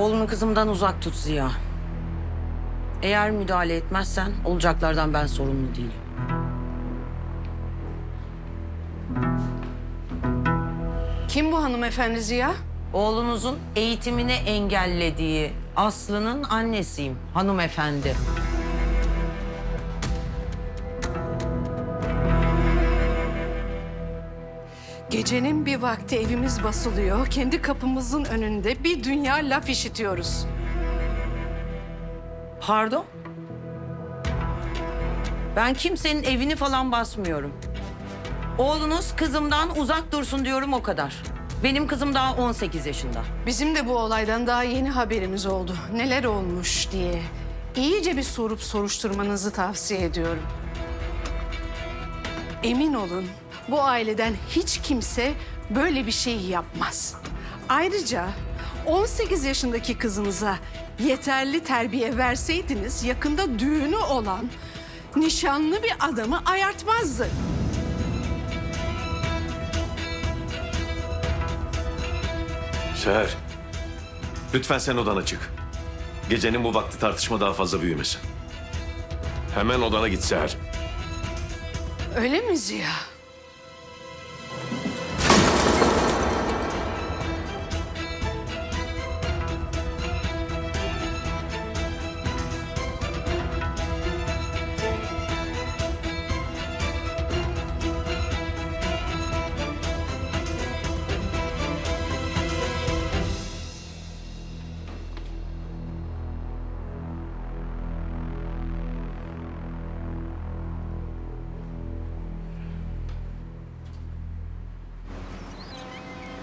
Oğlunu kızımdan uzak tut Ziya. Eğer müdahale etmezsen olacaklardan ben sorumlu değilim. Kim bu hanımefendi Ziya? Oğlunuzun eğitimini engellediği Aslı'nın annesiyim hanımefendi. Gecenin bir vakti evimiz basılıyor. Kendi kapımızın önünde bir dünya laf işitiyoruz. Pardon? Ben kimsenin evini falan basmıyorum. Oğlunuz kızımdan uzak dursun diyorum, o kadar. Benim kızım daha 18 yaşında. Bizim de bu olaydan daha yeni haberimiz oldu. Neler olmuş diye. İyice bir sorup soruşturmanızı tavsiye ediyorum. Emin olun bu aileden hiç kimse böyle bir şey yapmaz. Ayrıca 18 yaşındaki kızınıza yeterli terbiye verseydiniz yakında düğünü olan nişanlı bir adamı ayartmazdı. Seher, lütfen sen odana çık. Gecenin bu vakti tartışma daha fazla büyümesin. Hemen odana git Seher. Öyle mi Ziya?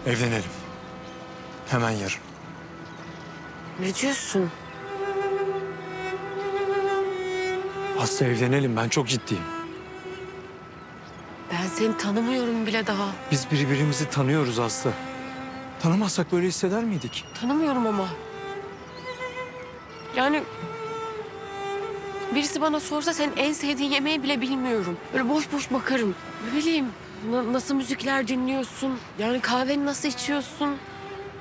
Evlenelim. Hemen yarın. Ne diyorsun? Aslı evlenelim, ben çok ciddiyim. Ben seni tanımıyorum bile daha. Biz birbirimizi tanıyoruz Aslı. Tanımazsak böyle hisseder miydik? Tanımıyorum ama. Yani birisi bana sorsa senin en sevdiğin yemeği bile bilmiyorum. Böyle boş boş bakarım. Ne bileyim nasıl müzikler dinliyorsun? Yani kahveni nasıl içiyorsun?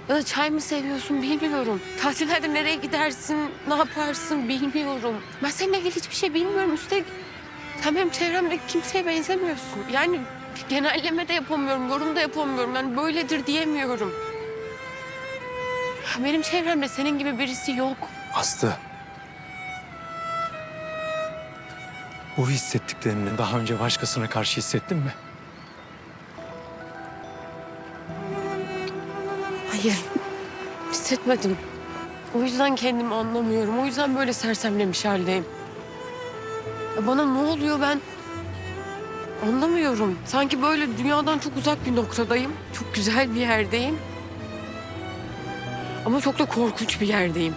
Ya da çay mı seviyorsun bilmiyorum. Tatillerde nereye gidersin, ne yaparsın bilmiyorum. Ben seninle ilgili hiçbir şey bilmiyorum. Üstelik sen benim çevremdeki kimseye benzemiyorsun. Yani genelleme de yapamıyorum, yorum da yapamıyorum. Yani böyledir diyemiyorum. Benim çevremde senin gibi birisi yok. Aslı. Bu hissettiklerini daha önce başkasına karşı hissettin mi? Hayır, hissetmedim. O yüzden kendimi anlamıyorum. O yüzden böyle sersemlemiş haldeyim. Ya bana ne oluyor ben anlamıyorum. Sanki böyle dünyadan çok uzak bir noktadayım. Çok güzel bir yerdeyim. Ama çok da korkunç bir yerdeyim.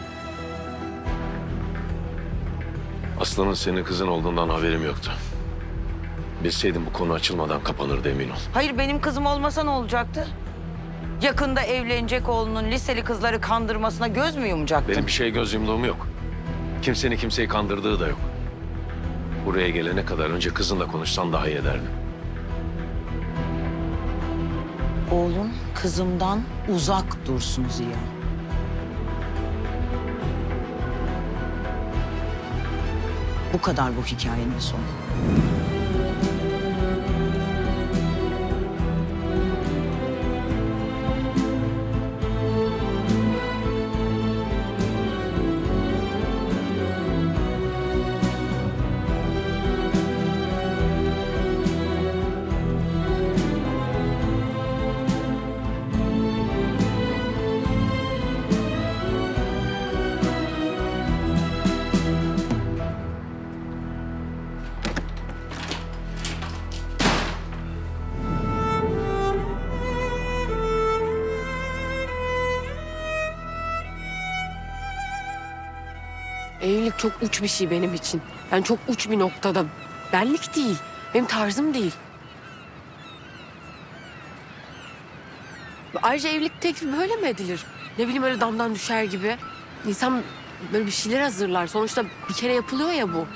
Aslı'nın senin kızın olduğundan haberim yoktu. Bilseydim bu konu açılmadan kapanırdı, emin ol. Hayır, benim kızım olmasa ne olacaktı? Yakında evlenecek oğlunun liseli kızları kandırmasına göz mü yumacaktın? Benim bir şeye göz yumduğum yok. Kimsenin kimseyi kandırdığı da yok. Buraya gelene kadar önce kızınla konuşsan daha iyi ederdim. Oğlum kızımdan uzak dursun Ziya. Bu kadar bu hikayenin sonu. Evlilik çok uç bir şey benim için. Yani çok uç bir noktada. Benlik değil. Benim tarzım değil. Ayrıca evlilik teklifi böyle mi edilir? Ne bileyim öyle damdan düşer gibi. İnsan böyle bir şeyler hazırlar. Sonuçta bir kere yapılıyor ya bu.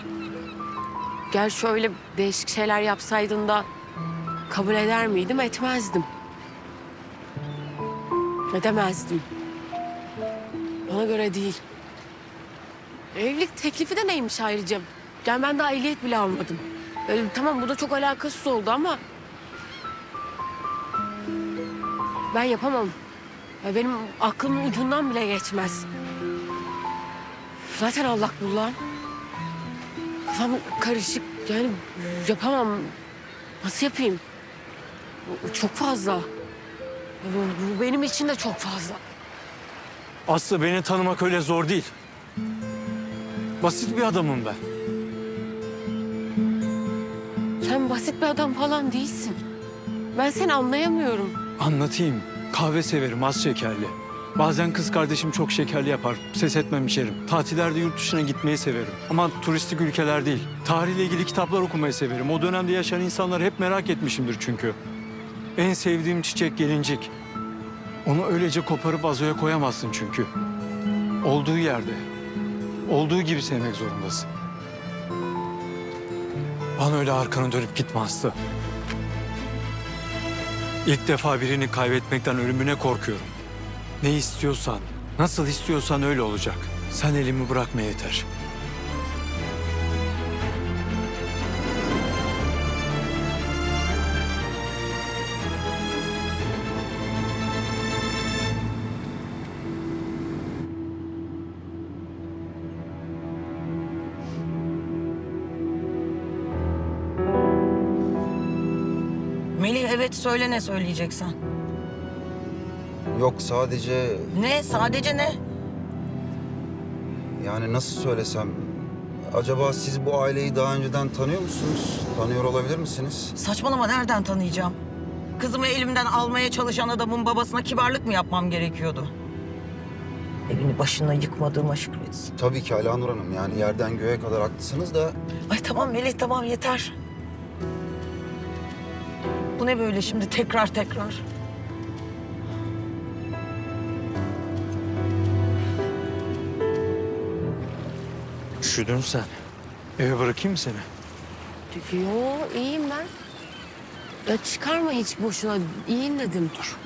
Gel şöyle değişik şeyler yapsaydın da kabul eder miydim? Etmezdim. Edemezdim. Bana göre değil. Evlilik teklifi de neymiş ayrıca? Yani ben daha ehliyet bile almadım. Tamam bu da çok alakasız oldu ama... Ben yapamam. Ya benim aklımın ucundan bile geçmez. Zaten allak bullak. Kafam karışık. Yani yapamam. Nasıl yapayım? Bu çok fazla. Bu benim için de çok fazla. Aslı, beni tanımak öyle zor değil. Basit bir adamım ben. Sen basit bir adam falan değilsin. Ben seni anlayamıyorum. Anlatayım. Kahve severim, az şekerli. Bazen kız kardeşim çok şekerli yapar. Ses etmem içerim. Tatillerde yurt dışına gitmeyi severim. Ama turistik ülkeler değil. Tarihle ilgili kitaplar okumayı severim. O dönemde yaşayan insanları hep merak etmişimdir çünkü. En sevdiğim çiçek gelincik. Onu öylece koparıp vazoya koyamazsın çünkü. Olduğu yerde, olduğu gibi sevmek zorundasın. Bana öyle arkanı dönüp gitme Aslı. İlk defa birini kaybetmekten ölümüne korkuyorum. Ne istiyorsan, nasıl istiyorsan öyle olacak. Sen elimi bırakma yeter. Melih, evet, söyle ne söyleyeceksen. Yok sadece Ne? Sadece ne? yani nasıl söylesem... Acaba siz bu aileyi daha önceden tanıyor musunuz? Tanıyor olabilir misiniz? Saçmalama, nereden tanıyacağım? Kızımı elimden almaya çalışan adamın babasına kibarlık mı yapmam gerekiyordu? Evini başına yıkmadığıma şükretsin. Tabii ki Alanur Hanım, yani yerden göğe kadar haklısınız da... Ay tamam Melih, tamam, yeter. Bu ne böyle şimdi tekrar? Üşüdün sen. Eve bırakayım mı seni? Yo iyiyim ben. Ya çıkarma hiç boşuna. İyiyim dedim. Dur.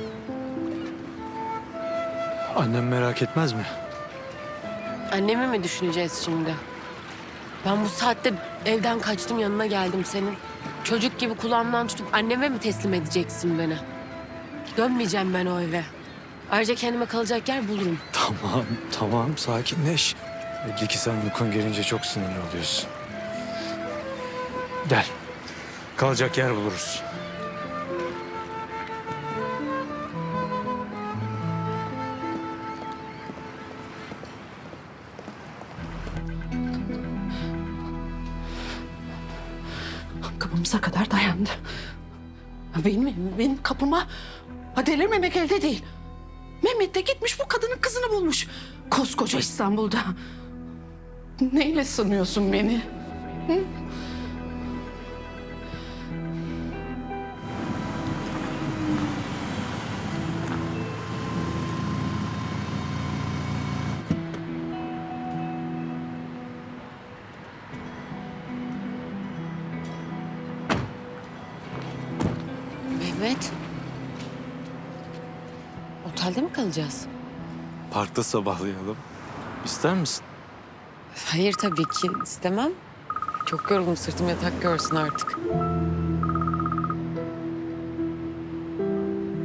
Annem merak etmez mi? Annemi mi düşüneceğiz şimdi? Ben bu saatte evden kaçtım, yanına geldim senin. Çocuk gibi kulağımdan tutup anneme mi teslim edeceksin beni? Dönmeyeceğim ben o eve. Ayrıca kendime kalacak yer bulurum. Tamam, sakinleş. Belli ki sen uykun gelince çok sinirli oluyorsun. Gel, kalacak yer buluruz. Kapımıza kadar dayandı. Benim kapıma delirmemek elde değil. Mehmet de gitmiş bu kadının kızını bulmuş. Koskoca İstanbul'da. Neyle sanıyorsun beni? Hı? Mehmet. Otelde mi kalacağız? Parkta sabahlayalım. İster misin? Hayır tabii ki istemem. Çok yoruldum, sırtım yatak görsün artık.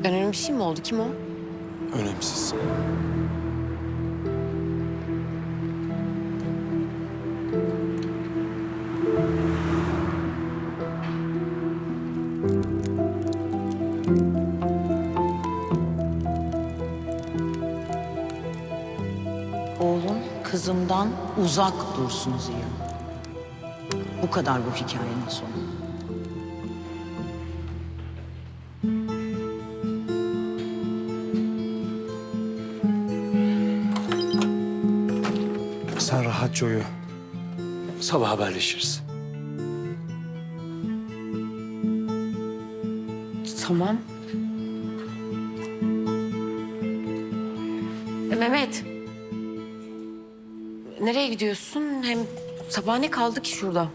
Önemli bir şey mi oldu? Kim o? Önemsiz. Oğlum kızımdan uzak dursun Ziya. Bu kadar bu hikayenin sonu. Sen rahatça uyu. Sabah haberleşiriz. Tamam. Mehmet. Nereye gidiyorsun? Hem sabah ne kaldı ki şurada?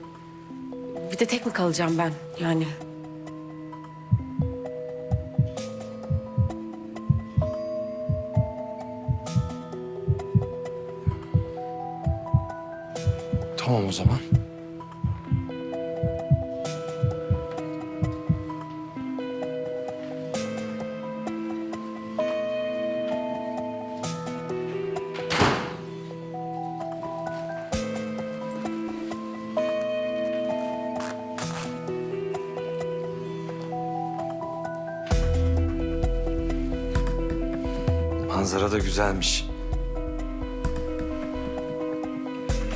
Bir de tek mi kalacağım ben yani? Tamam o zaman. Manzara da güzelmiş.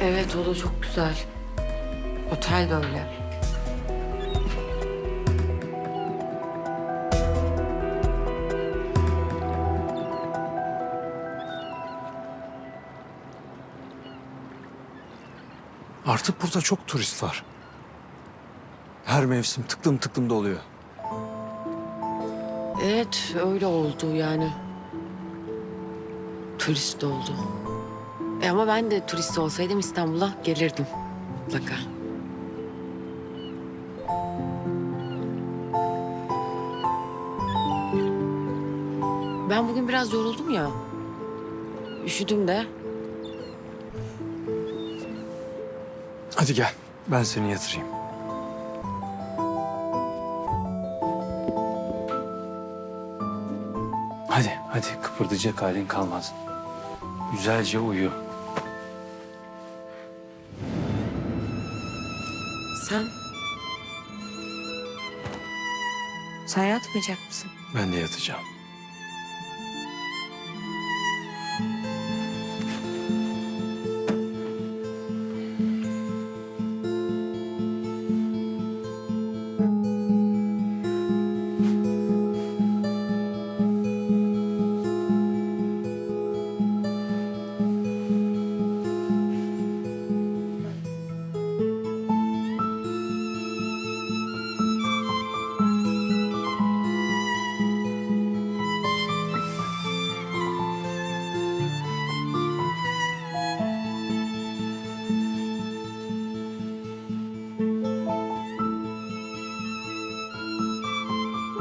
Evet, o da çok güzel. Otel de öyle. Artık burada çok turist var. Her mevsim tıklım tıklım doluyor. Evet, öyle oldu yani. Turist oldu. Ama ben de turist olsaydım İstanbul'a gelirdim mutlaka. Ben bugün biraz yoruldum ya. Üşüdüm de. Hadi gel, ben seni yatırayım. Hadi kıpırdayacak halin kalmaz. Güzelce uyu. Sen? Sen yatmayacak mısın? Ben de yatacağım.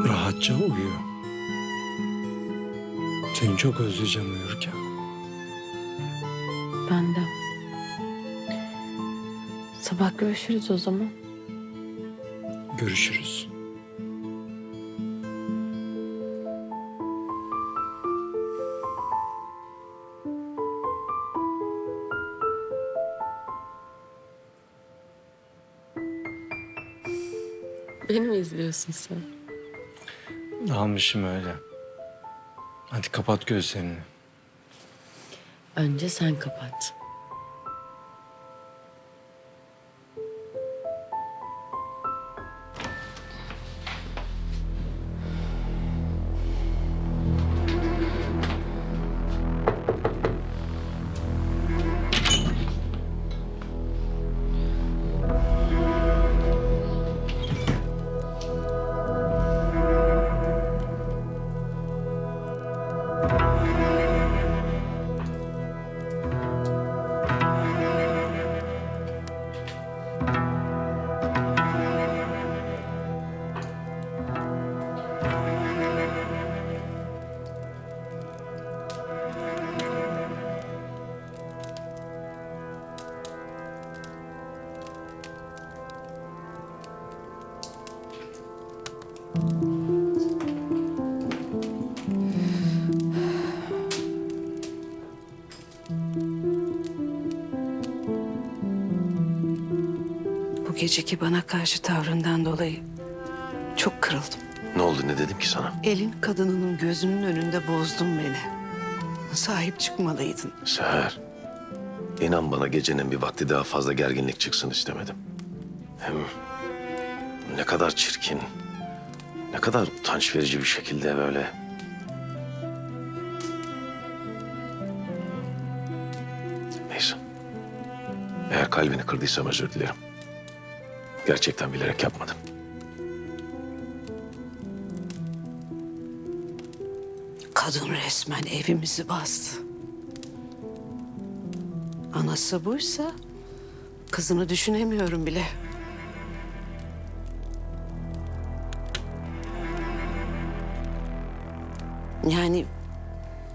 Rahatça uyu. Seni çok özleyeceğim uyurken. Ben de. Sabah görüşürüz o zaman. Görüşürüz. Beni mi izliyorsun sen? Almışım öyle. Hadi kapat gözlerini. Önce sen kapat. Bu geceki bana karşı tavrından dolayı çok kırıldım. Ne oldu, ne dedim ki sana? Elin kadınının gözünün önünde bozdun beni. Sahip çıkmalıydın. Seher, inan bana gecenin bir vakti daha fazla gerginlik çıksın istemedim. Hem ne kadar çirkin, ne kadar utanç verici bir şekilde böyle. Neyse. Eğer kalbini kırdıysam özür dilerim. Gerçekten bilerek yapmadım. Kadın resmen evimizi bastı. Anası buysa kızını düşünemiyorum bile. Yani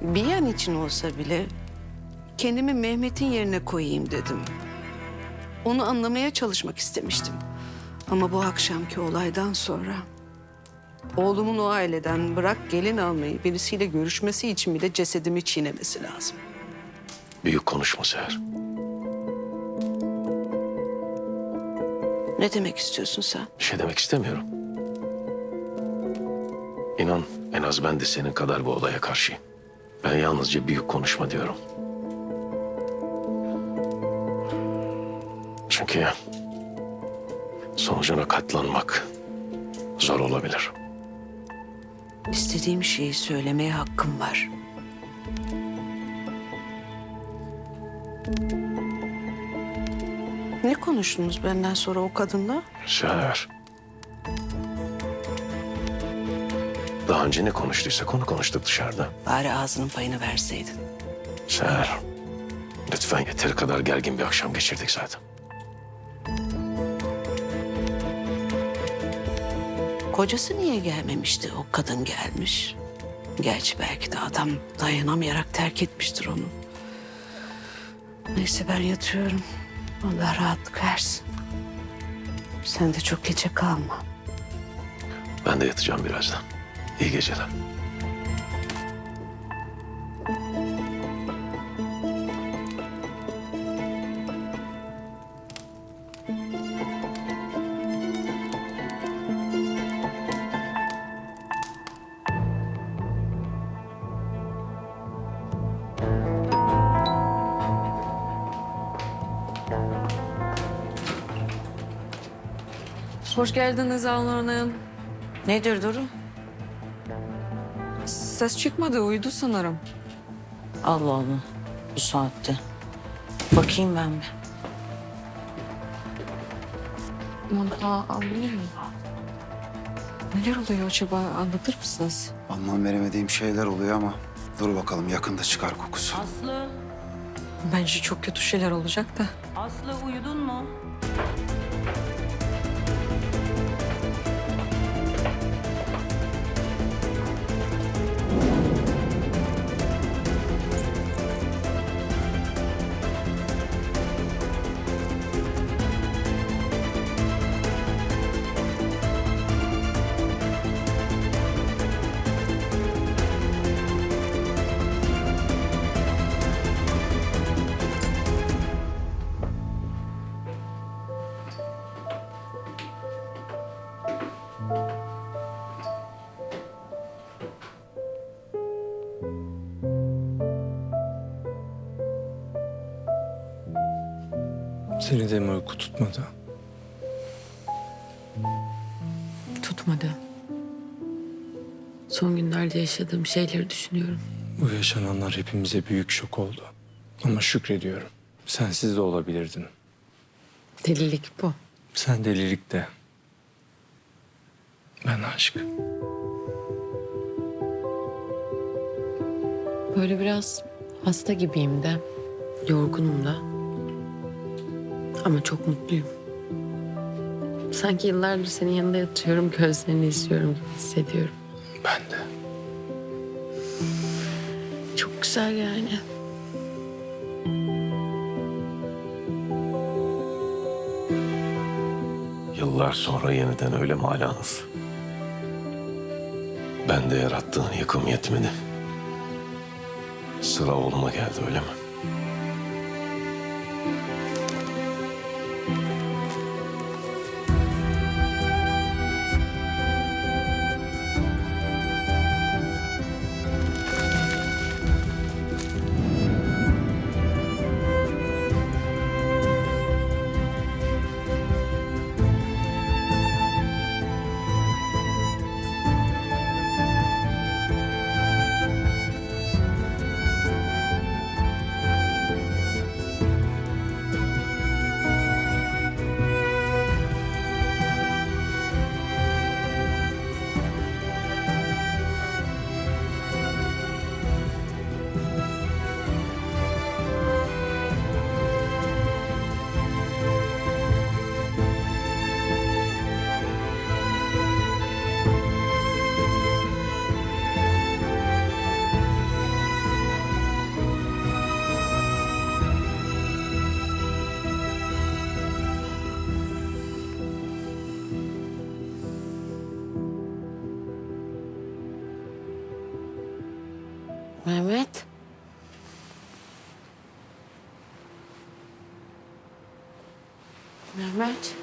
bir an için olsa bile kendimi Mehmet'in yerine koyayım dedim. Onu anlamaya çalışmak istemiştim. Ama bu akşamki olaydan sonra... oğlumun o aileden bırak gelin almayı, birisiyle görüşmesi için bile cesedimi çiğnemesi lazım. Büyük konuşma Seher. Ne demek istiyorsun sen? Bir şey demek istemiyorum. İnan en az ben de senin kadar bu olaya karşıyım. Ben yalnızca büyük konuşma diyorum. Çünkü sonucuna katlanmak zor olabilir. İstediğim şeyi söylemeye hakkım var. Ne konuştunuz benden sonra o kadınla? Seher. Daha önce ne konuştuysak onu konuştuk dışarıda. Bari ağzının payını verseydin. Seher. Lütfen yeteri kadar gergin bir akşam geçirdik zaten. Kocası niye gelmemişti? O kadın gelmiş. Gerçi belki de adam dayanamayarak terk etmiştir onu. Neyse ben yatıyorum. Allah rahatlık versin. Sen de çok gece kalma. Ben de yatacağım birazdan. İyi geceler. Hoş geldiniz Alnur'un. Nedir durum? Ses çıkmadı, uyudu sanırım. Allah Allah. Bu saatte. Bakayım ben bir. Aman anlayayım. Neler oluyor acaba, anlatır mısınız? Anlam veremediğim şeyler oluyor ama dur bakalım yakında çıkar kokusu. Aslı, Bence çok kötü şeyler olacak da. Aslı uyudun mu? Seni de mi uyku tutmadı? Tutmadı. Son günlerde yaşadığım şeyleri düşünüyorum. Bu yaşananlar hepimize büyük şok oldu. Ama şükrediyorum. Sensiz de olabilirdin. Delilik bu. Sen delilik de. Ben aşk. Böyle biraz hasta gibiyim de. Yorgunum da. Ama çok mutluyum. Sanki yıllardır senin yanında yatıyorum, gözlerini izliyorum gibi hissediyorum. Ben de. Çok güzel yani. Yıllar sonra yeniden öyle mi Alanur? Ben de yarattığın yıkım yetmedi. Sıra oğluma geldi öyle mi? Mehmet. Mehmet.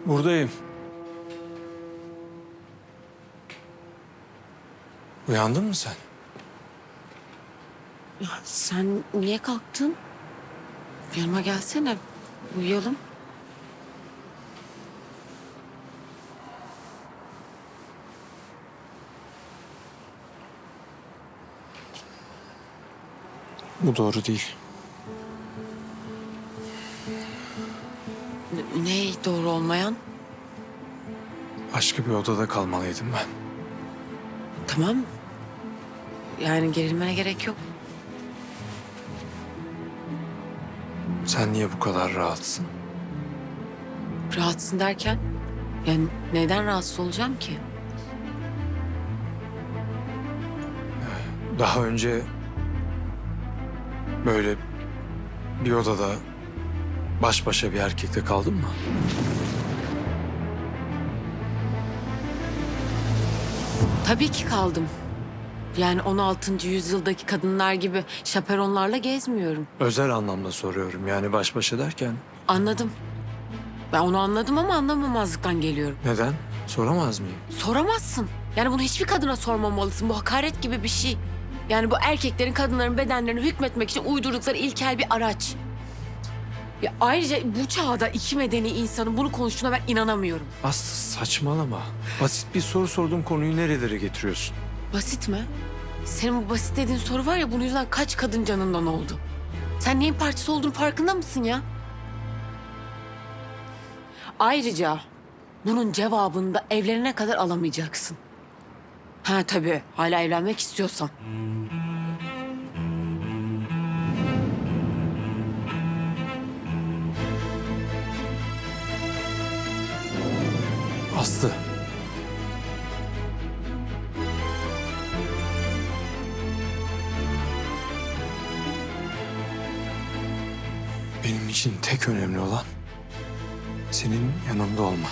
Buradayım. Uyandın mı sen? Sen niye kalktın? Yanıma gelsene. Uyuyalım. Bu doğru değil. Ne doğru olmayan? Başka bir odada kalmalıydım ben. Tamam. Yani gerilmene gerek yok. Sen niye bu kadar rahatsın? Rahatsın derken? Yani neden rahatsız olacağım ki? Daha önce böyle bir odada baş başa bir erkekle kaldın mı? Tabii ki kaldım. Yani 16. yüzyıldaki kadınlar gibi şaperonlarla gezmiyorum. Özel anlamda soruyorum. Yani baş başa derken Anladım. Ben onu anladım ama anlamamazlıktan geliyorum. neden? Soramaz mıyım? Soramazsın. Yani bunu hiçbir kadına sormamalısın. Bu hakaret gibi bir şey. Yani bu erkeklerin kadınların bedenlerine hükmetmek için uydurdukları ilkel bir araç. Ya ayrıca bu çağda iki medeni insanın bunu konuştuğuna ben inanamıyorum. Aslı saçmalama. Basit bir soru sorduğum konuyu nerelere getiriyorsun? Basit mi? Senin bu basit dediğin soru var ya, bunun yüzünden kaç kadın canından oldu. Sen neyin parçası olduğunu farkında mısın ya? Ayrıca bunun cevabını da evlenene kadar alamayacaksın. Ha tabii, hala evlenmek istiyorsan. Aslı. Benim için tek önemli olan senin yanımda olman.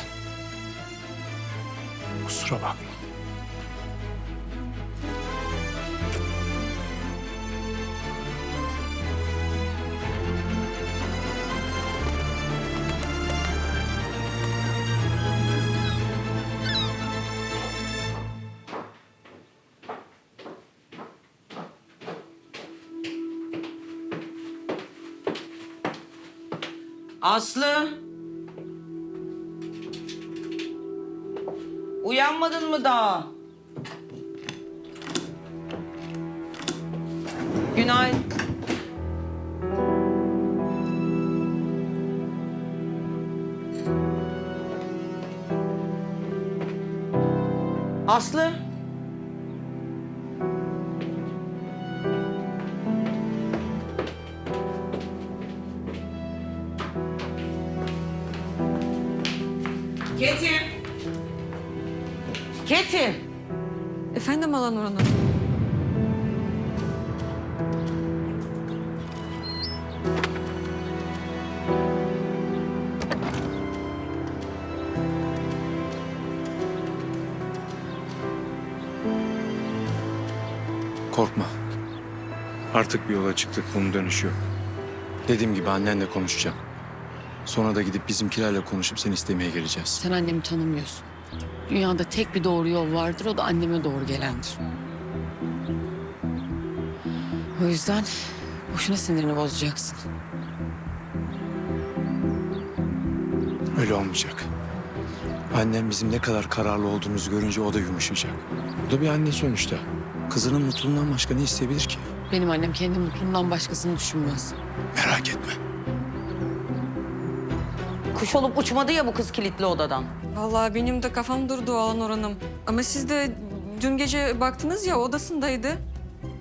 Kusura bakma. Aslı. Uyanmadın mı daha? Günaydın. Aslı. Ketin. Ketin. Efendim Alanur Hanım. Korkma. Artık bir yola çıktık. Bunun dönüşü yok. Dediğim gibi annenle konuşacağım. Sonra da gidip bizimkilerle konuşup seni istemeye geleceğiz. Sen annemi tanımıyorsun. Dünyada tek bir doğru yol vardır, o da anneme doğru gelendir. O yüzden boşuna sinirini bozacaksın. Öyle olmayacak. Annem bizim ne kadar kararlı olduğumuzu görünce o da yumuşayacak. O da bir anne sonuçta. Kızının mutluluğundan başka ne isteyebilir ki? Benim annem kendi mutluluğundan başkasını düşünmez. Merak etme. Kuş olup uçmadı ya bu kız kilitli odadan. Vallahi benim de kafam durdu Alanur Hanım. Ama siz de dün gece baktınız ya, odasındaydı.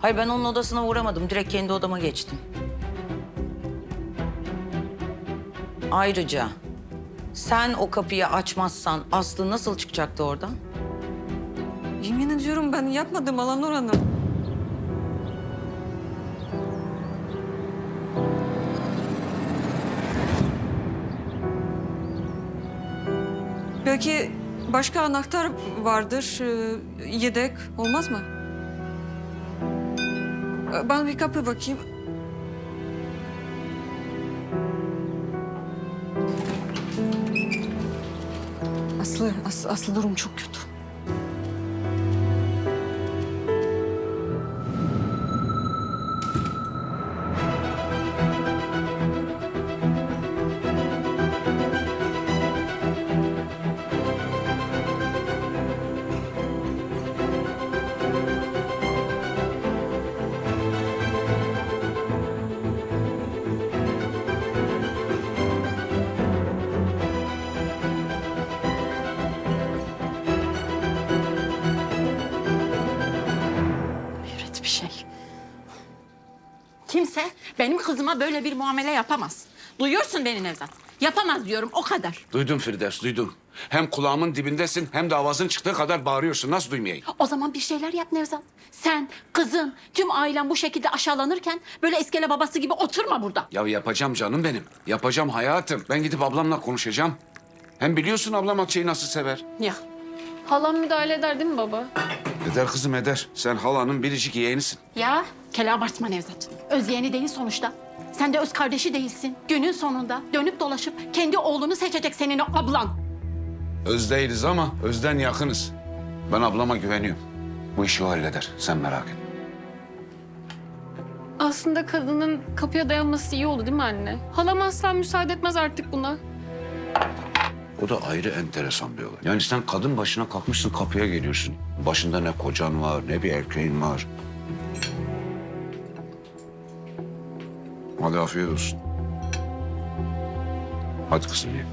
Hayır, ben onun odasına uğramadım. Direkt kendi odama geçtim. Ayrıca sen o kapıyı açmazsan Aslı nasıl çıkacaktı oradan? Yemin ediyorum ben yapmadım Alanur Hanım. Belki başka anahtar vardır, yedek olmaz mı? Bana bir kapı bakayım. Aslı durum çok kötü. Hayret bir şey. Kimse benim kızıma böyle bir muamele yapamaz. Duyuyorsun beni Nevzat. Yapamaz diyorum, o kadar. Duydum Firdevs, duydum. Hem kulağımın dibindesin hem de avazın çıktığı kadar bağırıyorsun. Nasıl duymayayım? O zaman bir şeyler yap Nevzat. Sen, kızın, tüm ailen bu şekilde aşağılanırken böyle iskele babası gibi oturma burada. Ya yapacağım canım benim. Yapacağım hayatım. Ben gidip ablamla konuşacağım. Hem biliyorsun ablam Akçay'ı nasıl sever. Ya Halam müdahale eder değil mi baba? Eder kızım eder. Sen halanın biricik yeğenisin. ya kele abartma Nevzat. Öz yeğeni değil sonuçta. Sen de öz kardeşi değilsin. Günün sonunda dönüp dolaşıp kendi oğlunu seçecek senin o ablan. Öz değiliz ama özden yakınız. Ben ablama güveniyorum. Bu işi o halleder. Sen merak etme. Aslında kadının kapıya dayanması iyi oldu değil mi anne? Halam asla müsaade etmez artık buna. O da ayrı enteresan bir olay. Yani sen kadın başına kalkmışsın kapıya geliyorsun. Başında ne kocan var ne bir erkeğin var. Hadi afiyet olsun. Hadi kızım ye.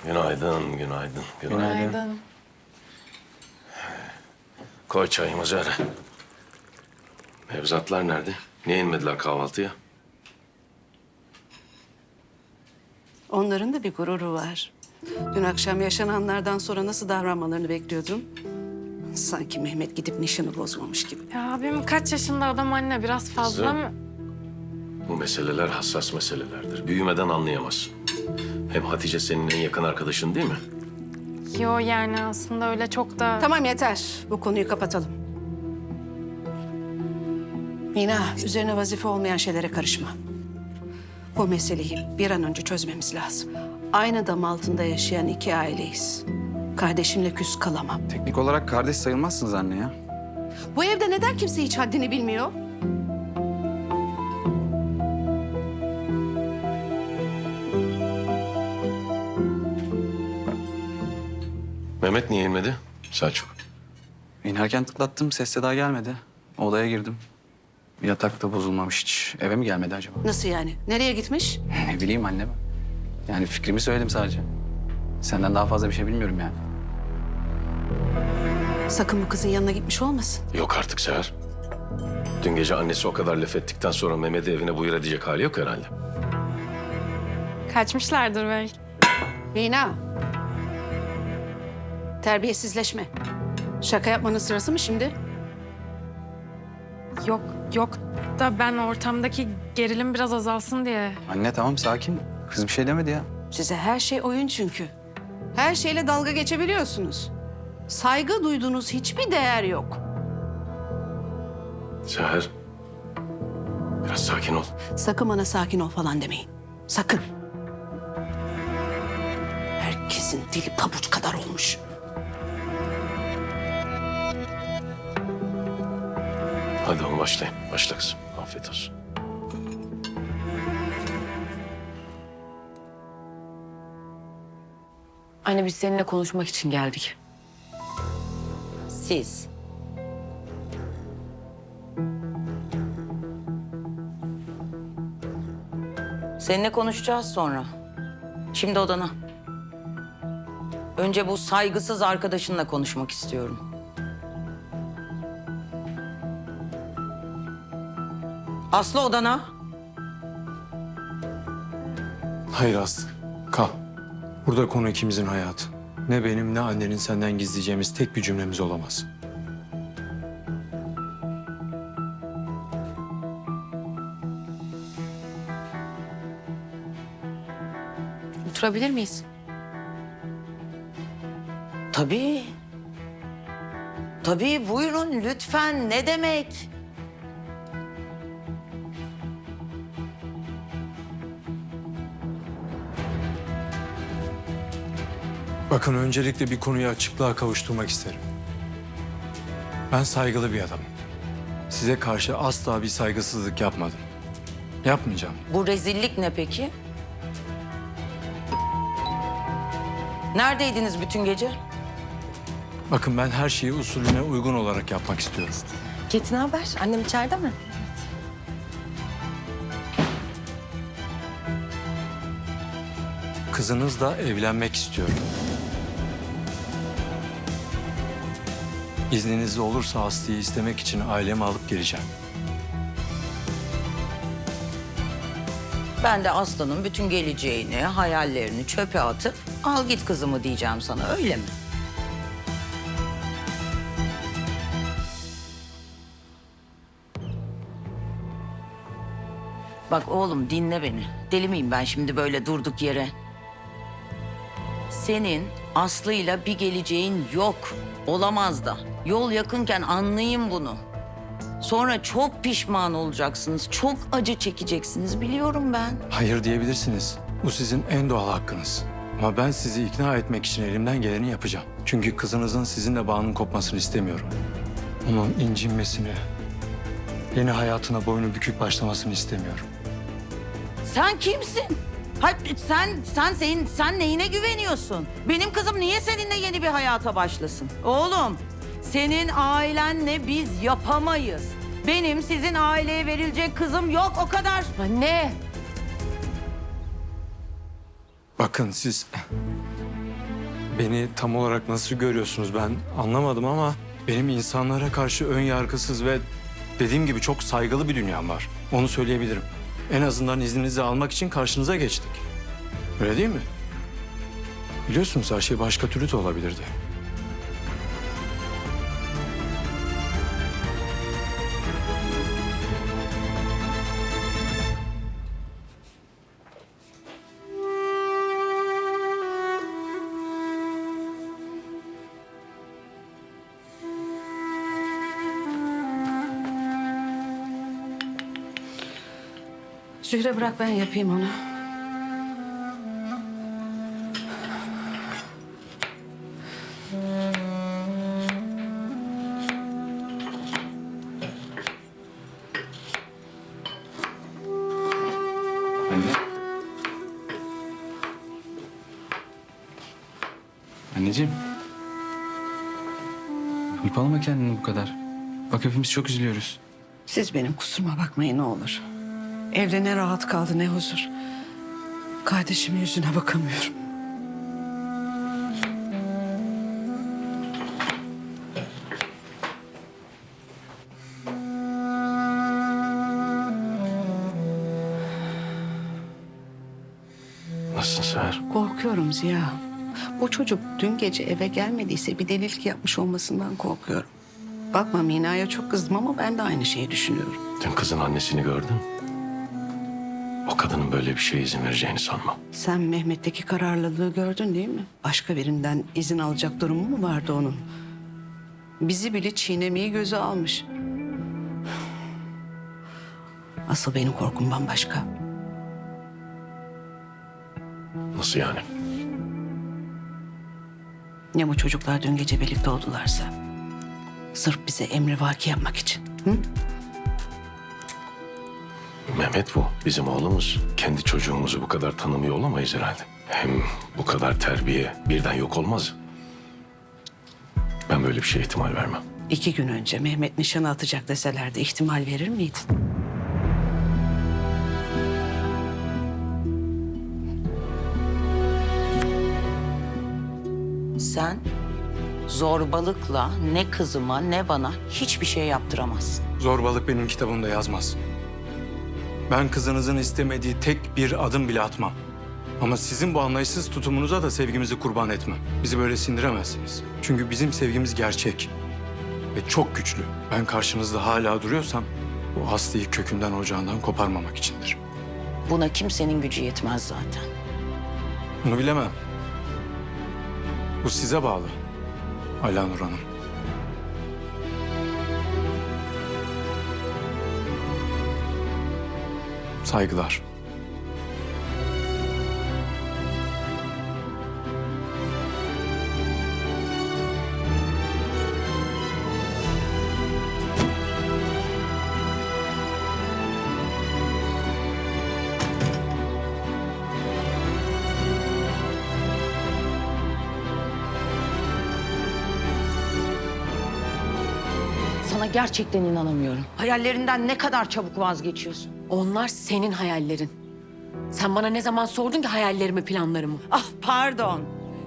Günaydın, günaydın, günaydın. Koy çayımızı hele. Nevzatlar nerede? Niye inmediler kahvaltıya? Onların da bir gururu var. Dün akşam yaşananlardan sonra nasıl davranmalarını bekliyordum. Sanki Mehmet gidip nişanı bozmamış gibi. Ya abim kaç yaşında adam anne, biraz fazla Kızım. mı? Bu meseleler hassas meselelerdir. Büyümeden anlayamazsın. Hem Hatice senin en yakın arkadaşın değil mi? Yo yani aslında öyle çok da... Tamam yeter. Bu konuyu kapatalım. Mina, üzerine vazife olmayan şeylere karışma. Bu meseleyi bir an önce çözmemiz lazım. Aynı dam altında yaşayan iki aileyiz. Kardeşimle küs kalamam. Teknik olarak kardeş sayılmazsınız anne ya. Bu evde neden kimse hiç haddini bilmiyor? Mehmet niye inmedi? Selçuk. İnerken tıklattım, ses daha gelmedi. Odaya girdim. Yatakta bozulmamış hiç. Eve mi gelmedi acaba? Nasıl yani? Nereye gitmiş? Ne bileyim anne ben. Yani fikrimi söyledim sadece. Senden daha fazla bir şey bilmiyorum yani. Sakın bu kızın yanına gitmiş olmasın. Yok artık Seher. Dün gece annesi o kadar laf ettikten sonra Mehmet'i evine buyur edecek hali yok herhalde. Kaçmışlardır belki. Mina. Terbiyesizleşme. Şaka yapmanın sırası mı şimdi? Yok da ben ortamdaki gerilim biraz azalsın diye. Anne tamam sakin. Kız bir şey demedi ya. Size her şey oyun çünkü. Her şeyle dalga geçebiliyorsunuz. Saygı duyduğunuz hiçbir değer yok. Seher. Biraz sakin ol. Sakın bana sakin ol falan demeyin. Sakın. Herkesin dili pabuç kadar olmuş. Hadi oğlum başlayın. Başla kızım. Afiyet olsun. Anne biz seninle konuşmak için geldik. Siz. Seninle konuşacağız sonra. Şimdi odana. Önce bu saygısız arkadaşınla konuşmak istiyorum. Aslı odana. Hayır Aslı. Kal. Burada konu ikimizin hayatı. Ne benim ne annenin senden gizleyeceğimiz tek bir cümlemiz olamaz. Oturabilir miyiz? Tabii. Tabii buyurun lütfen. Ne demek? Bakın öncelikle bir konuyu açıklığa kavuşturmak isterim. Ben saygılı bir adamım. Size karşı asla bir saygısızlık yapmadım. Yapmayacağım. Bu rezillik ne peki? Neredeydiniz bütün gece? Bakın ben her şeyi usulüne uygun olarak yapmak istiyorum. Ketin haber? Annem içeride mi? Kızınızla evlenmek istiyorum. İzniniz olursa Aslı'yı istemek için ailemi alıp geleceğim. Ben de Aslı'nın bütün geleceğini, hayallerini çöpe atıp al git kızımı diyeceğim sana, öyle mi? Bak oğlum dinle beni. Deli miyim ben şimdi böyle durduk yere? Senin Aslı'yla bir geleceğin yok. Olamaz da. Yol yakınken anlayın bunu. Sonra çok pişman olacaksınız. Çok acı çekeceksiniz. Biliyorum ben. Hayır diyebilirsiniz. Bu sizin en doğal hakkınız. Ama ben sizi ikna etmek için elimden geleni yapacağım. Çünkü kızınızın sizinle bağının kopmasını istemiyorum. Onun incinmesini, yeni hayatına boynu bükük başlamasını istemiyorum. Sen kimsin? Hayır, sen neyine güveniyorsun? Benim kızım niye seninle yeni bir hayata başlasın? Oğlum, senin ailenle biz yapamayız. Benim sizin aileye verilecek kızım yok, o kadar. Anne! Bakın siz beni tam olarak nasıl görüyorsunuz ben anlamadım ama benim insanlara karşı ön yargısız ve dediğim gibi çok saygılı bir dünyam var. Onu söyleyebilirim. En azından izninizi almak için karşınıza geçtik. Öyle değil mi? Biliyorsunuz her şey başka türlü de olabilirdi. Zühre bırak ben yapayım onu. Anne. Anneciğim. Hırpalama kendini bu kadar. Bak hepimiz çok üzülüyoruz. Siz benim kusuruma bakmayın ne olur. Evde ne rahat kaldı ne huzur. Kardeşimin yüzüne bakamıyorum. Nasılsın Seher? Korkuyorum Ziya. Bu çocuk dün gece eve gelmediyse bir delilik yapmış olmasından korkuyorum. Bakma Mina'ya çok kızdım ama ben de aynı şeyi düşünüyorum. Dün kızın annesini gördün. O kadının böyle bir şeye izin vereceğini sanmam. Sen Mehmet'teki kararlılığı gördün değil mi? Başka birinden izin alacak durumu mu vardı onun? Bizi bile çiğnemeyi göze almış. Asıl benim korkum bambaşka. Nasıl yani? Ne bu çocuklar dün gece birlikte oldularsa? Sırf bize emrivaki yapmak için. Hı? Mehmet bu. Bizim oğlumuz. Kendi çocuğumuzu bu kadar tanımıyor olamayız herhalde. Hem bu kadar terbiye birden yok olmaz. Ben böyle bir şeye ihtimal vermem. 2 gün önce Mehmet nişanı atacak deselerdi ihtimal verir miydin? Sen zorbalıkla ne kızıma ne bana hiçbir şey yaptıramazsın. Zorbalık benim kitabımda yazmaz. Ben kızınızın istemediği tek bir adım bile atmam. Ama sizin bu anlayışsız tutumunuza da sevgimizi kurban etmem. Bizi böyle sindiremezsiniz. Çünkü bizim sevgimiz gerçek ve çok güçlü. Ben karşınızda hala duruyorsam bu Aslı'yı kökünden ocağından koparmamak içindir. Buna kimsenin gücü yetmez zaten. Bunu bilemem. Bu size bağlı Alanur Hanım. Saygılar. Sana gerçekten inanamıyorum. Hayallerinden ne kadar çabuk vazgeçiyorsun. Onlar senin hayallerin. Sen bana ne zaman sordun ki hayallerimi, planlarımı? Ah pardon.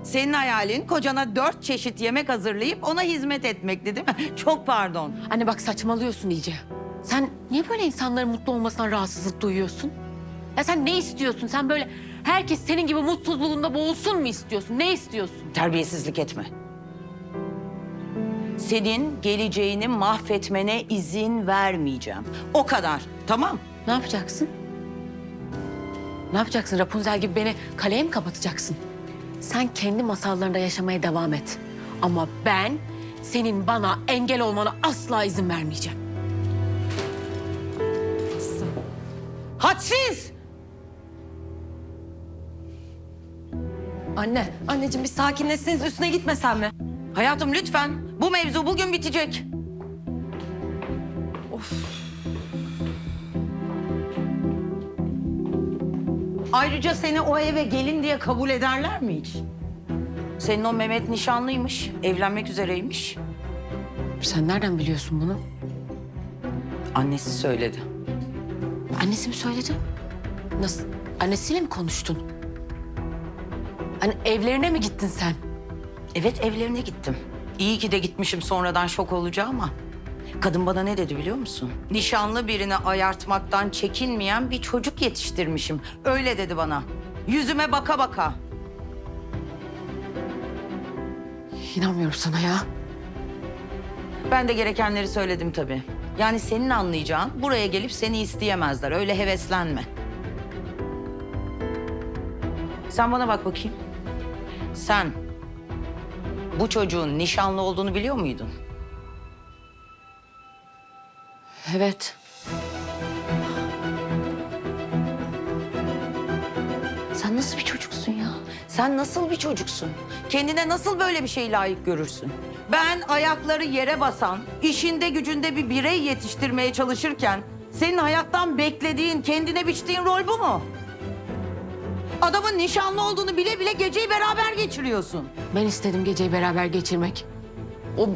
Senin hayalin kocana 4 çeşit yemek hazırlayıp ona hizmet etmekti değil mi? Çok pardon. Anne bak saçmalıyorsun iyice. Sen niye böyle insanların mutlu olmasından rahatsızlık duyuyorsun? Ya sen ne istiyorsun? Sen böyle herkes senin gibi mutsuzluğunda boğulsun mu istiyorsun? Ne istiyorsun? Terbiyesizlik etme. Senin geleceğini mahvetmene izin vermeyeceğim. O kadar. Tamam. Ne yapacaksın? Ne yapacaksın? Rapunzel gibi beni kaleye mi kapatacaksın? Sen kendi masallarında yaşamaya devam et. Ama ben senin bana engel olmana asla izin vermeyeceğim. Hadsiz! Anne, anneciğim bir sakinleşseniz üstüne gitmesen mi? Hayatım lütfen. Bu mevzu bugün bitecek. Ayrıca seni o eve gelin diye kabul ederler mi hiç? Senin o Mehmet nişanlıymış, evlenmek üzereymiş. Sen nereden biliyorsun bunu? Annesi söyledi. Annesi mi söyledi? Nasıl? Annesiyle mi konuştun? Hani evlerine mi gittin sen? Evet, evlerine gittim. İyi ki de gitmişim, sonradan şok olacağım ama. Kadın bana ne dedi biliyor musun? Nişanlı birini ayartmaktan çekinmeyen bir çocuk yetiştirmişim. Öyle dedi bana. Yüzüme baka baka. İnanmıyorum sana ya. Ben de gerekenleri söyledim tabii. Yani senin anlayacağın, buraya gelip seni isteyemezler. Öyle heveslenme. Sen bana bak bakayım. Sen bu çocuğun nişanlı olduğunu biliyor muydun? Evet. Sen nasıl bir çocuksun ya? Sen nasıl bir çocuksun? Kendine nasıl böyle bir şey layık görürsün? Ben ayakları yere basan, işinde gücünde bir birey yetiştirmeye çalışırken... ...senin hayattan beklediğin, kendine biçtiğin rol bu mu? Adamın nişanlı olduğunu bile bile geceyi beraber geçiriyorsun. Ben istedim geceyi beraber geçirmek. O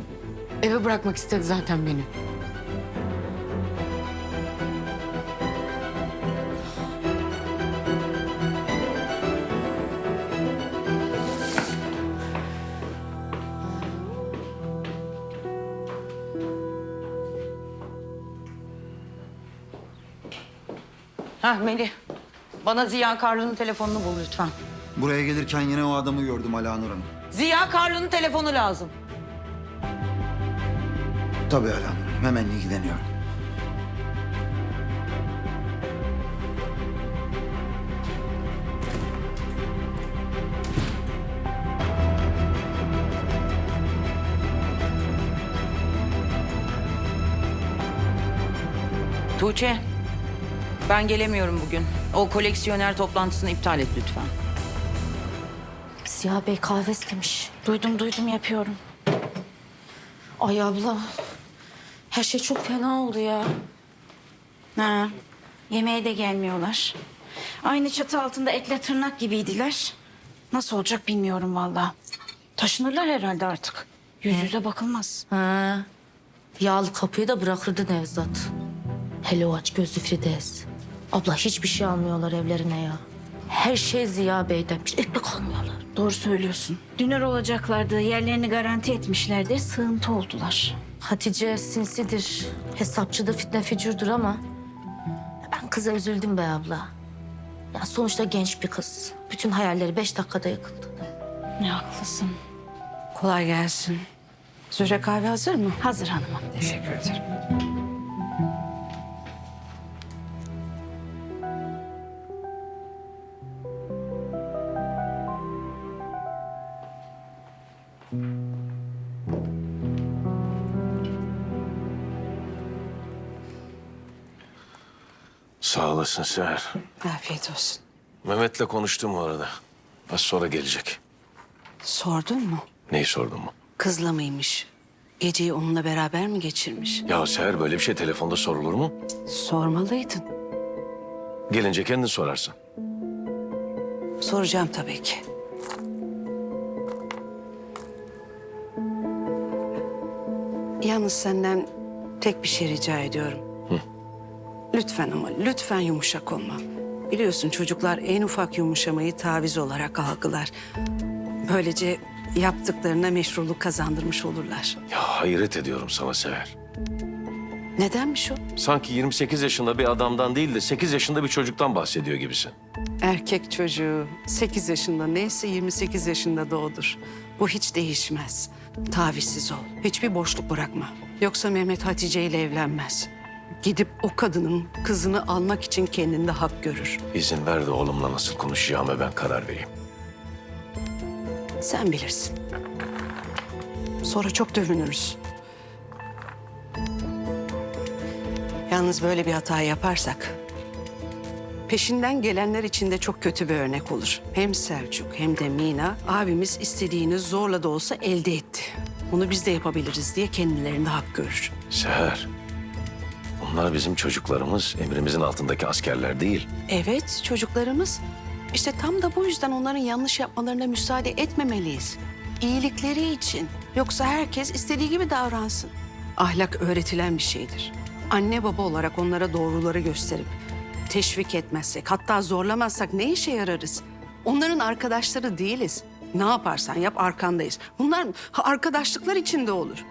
eve bırakmak istedi zaten beni. Hah Melih, bana Ziya Karlı'nın telefonunu bul lütfen. Buraya gelirken yine o adamı gördüm Alanur Hanım. Ziya Karlı'nın telefonu lazım. Tabii Alanur Hanım. Hemen ilgileniyorum. Tuğçe, ben gelemiyorum bugün. O koleksiyoner toplantısını iptal et lütfen. Ziya Bey kahve istemiş. Duydum yapıyorum. Ay abla. Her şey çok fena oldu ya. Ha, yemeğe de gelmiyorlar. Aynı çatı altında etle tırnak gibiydiler. Nasıl olacak bilmiyorum vallahi. Taşınırlar herhalde artık. Yüz yüze bakılmaz. Ha. Yağlı kapıyı da bırakırdı Nevzat. Hele o aç gözlü Firdevs. Abla hiçbir şey almıyorlar evlerine ya. Her şey Ziya Bey'den. Bir ekmek almıyorlar. Doğru söylüyorsun. Dünür olacaklardı, yerlerini garanti etmişlerdi, sığıntı oldular. Hatice sinsidir. Hesapçı da fitne fücurdur ama... ...ben kıza üzüldüm be abla. Ya sonuçta genç bir kız. Bütün hayalleri 5 dakikada yıkıldı. Ne haklısın. Kolay gelsin. Zühre kahve hazır mı? Hazır hanımım. Teşekkür ederim. Sağ olasın Seher. Afiyet olsun. Mehmet'le konuştum o arada. Az sonra gelecek. Sordun mu? Neyi sordun mu? Kızla mıymış? Geceyi onunla beraber mi geçirmiş? Ya Seher böyle bir şey telefonda sorulur mu? Sormalıydın. Gelince kendin sorarsın. Soracağım tabii ki. Yalnız senden tek bir şey rica ediyorum. Lütfen ama lütfen yumuşak olma. Biliyorsun çocuklar en ufak yumuşamayı taviz olarak algılar. Böylece yaptıklarına meşruluk kazandırmış olurlar. Ya hayret ediyorum sana Seher. Nedenmiş o? Sanki 28 yaşında bir adamdan değil de 8 yaşında bir çocuktan bahsediyor gibisin. Erkek çocuğu 8 yaşında neyse 28 yaşında da odur. Bu hiç değişmez. Tavizsiz ol. Hiçbir boşluk bırakma. Yoksa Mehmet Hatice ile evlenmez. Gidip o kadının kızını almak için kendinde hak görür. İzin ver de oğlumla nasıl konuşacağıma ben karar vereyim. Sen bilirsin. Sonra çok dövünürüz. Yalnız böyle bir hata yaparsak peşinden gelenler için de çok kötü bir örnek olur. Hem Selçuk hem de Mina abimiz istediğini zorla da olsa elde etti. Bunu biz de yapabiliriz diye kendilerinde hak görür. Seher, bunlar bizim çocuklarımız, emrimizin altındaki askerler değil. Evet çocuklarımız. İşte tam da bu yüzden onların yanlış yapmalarına müsaade etmemeliyiz. İyilikleri için. Yoksa herkes istediği gibi davransın. Ahlak öğretilen bir şeydir. Anne baba olarak onlara doğruları gösterip teşvik etmezsek, hatta zorlamazsak ne işe yararız? Onların arkadaşları değiliz. Ne yaparsan yap arkandayız. Bunlar arkadaşlıklar içinde olur.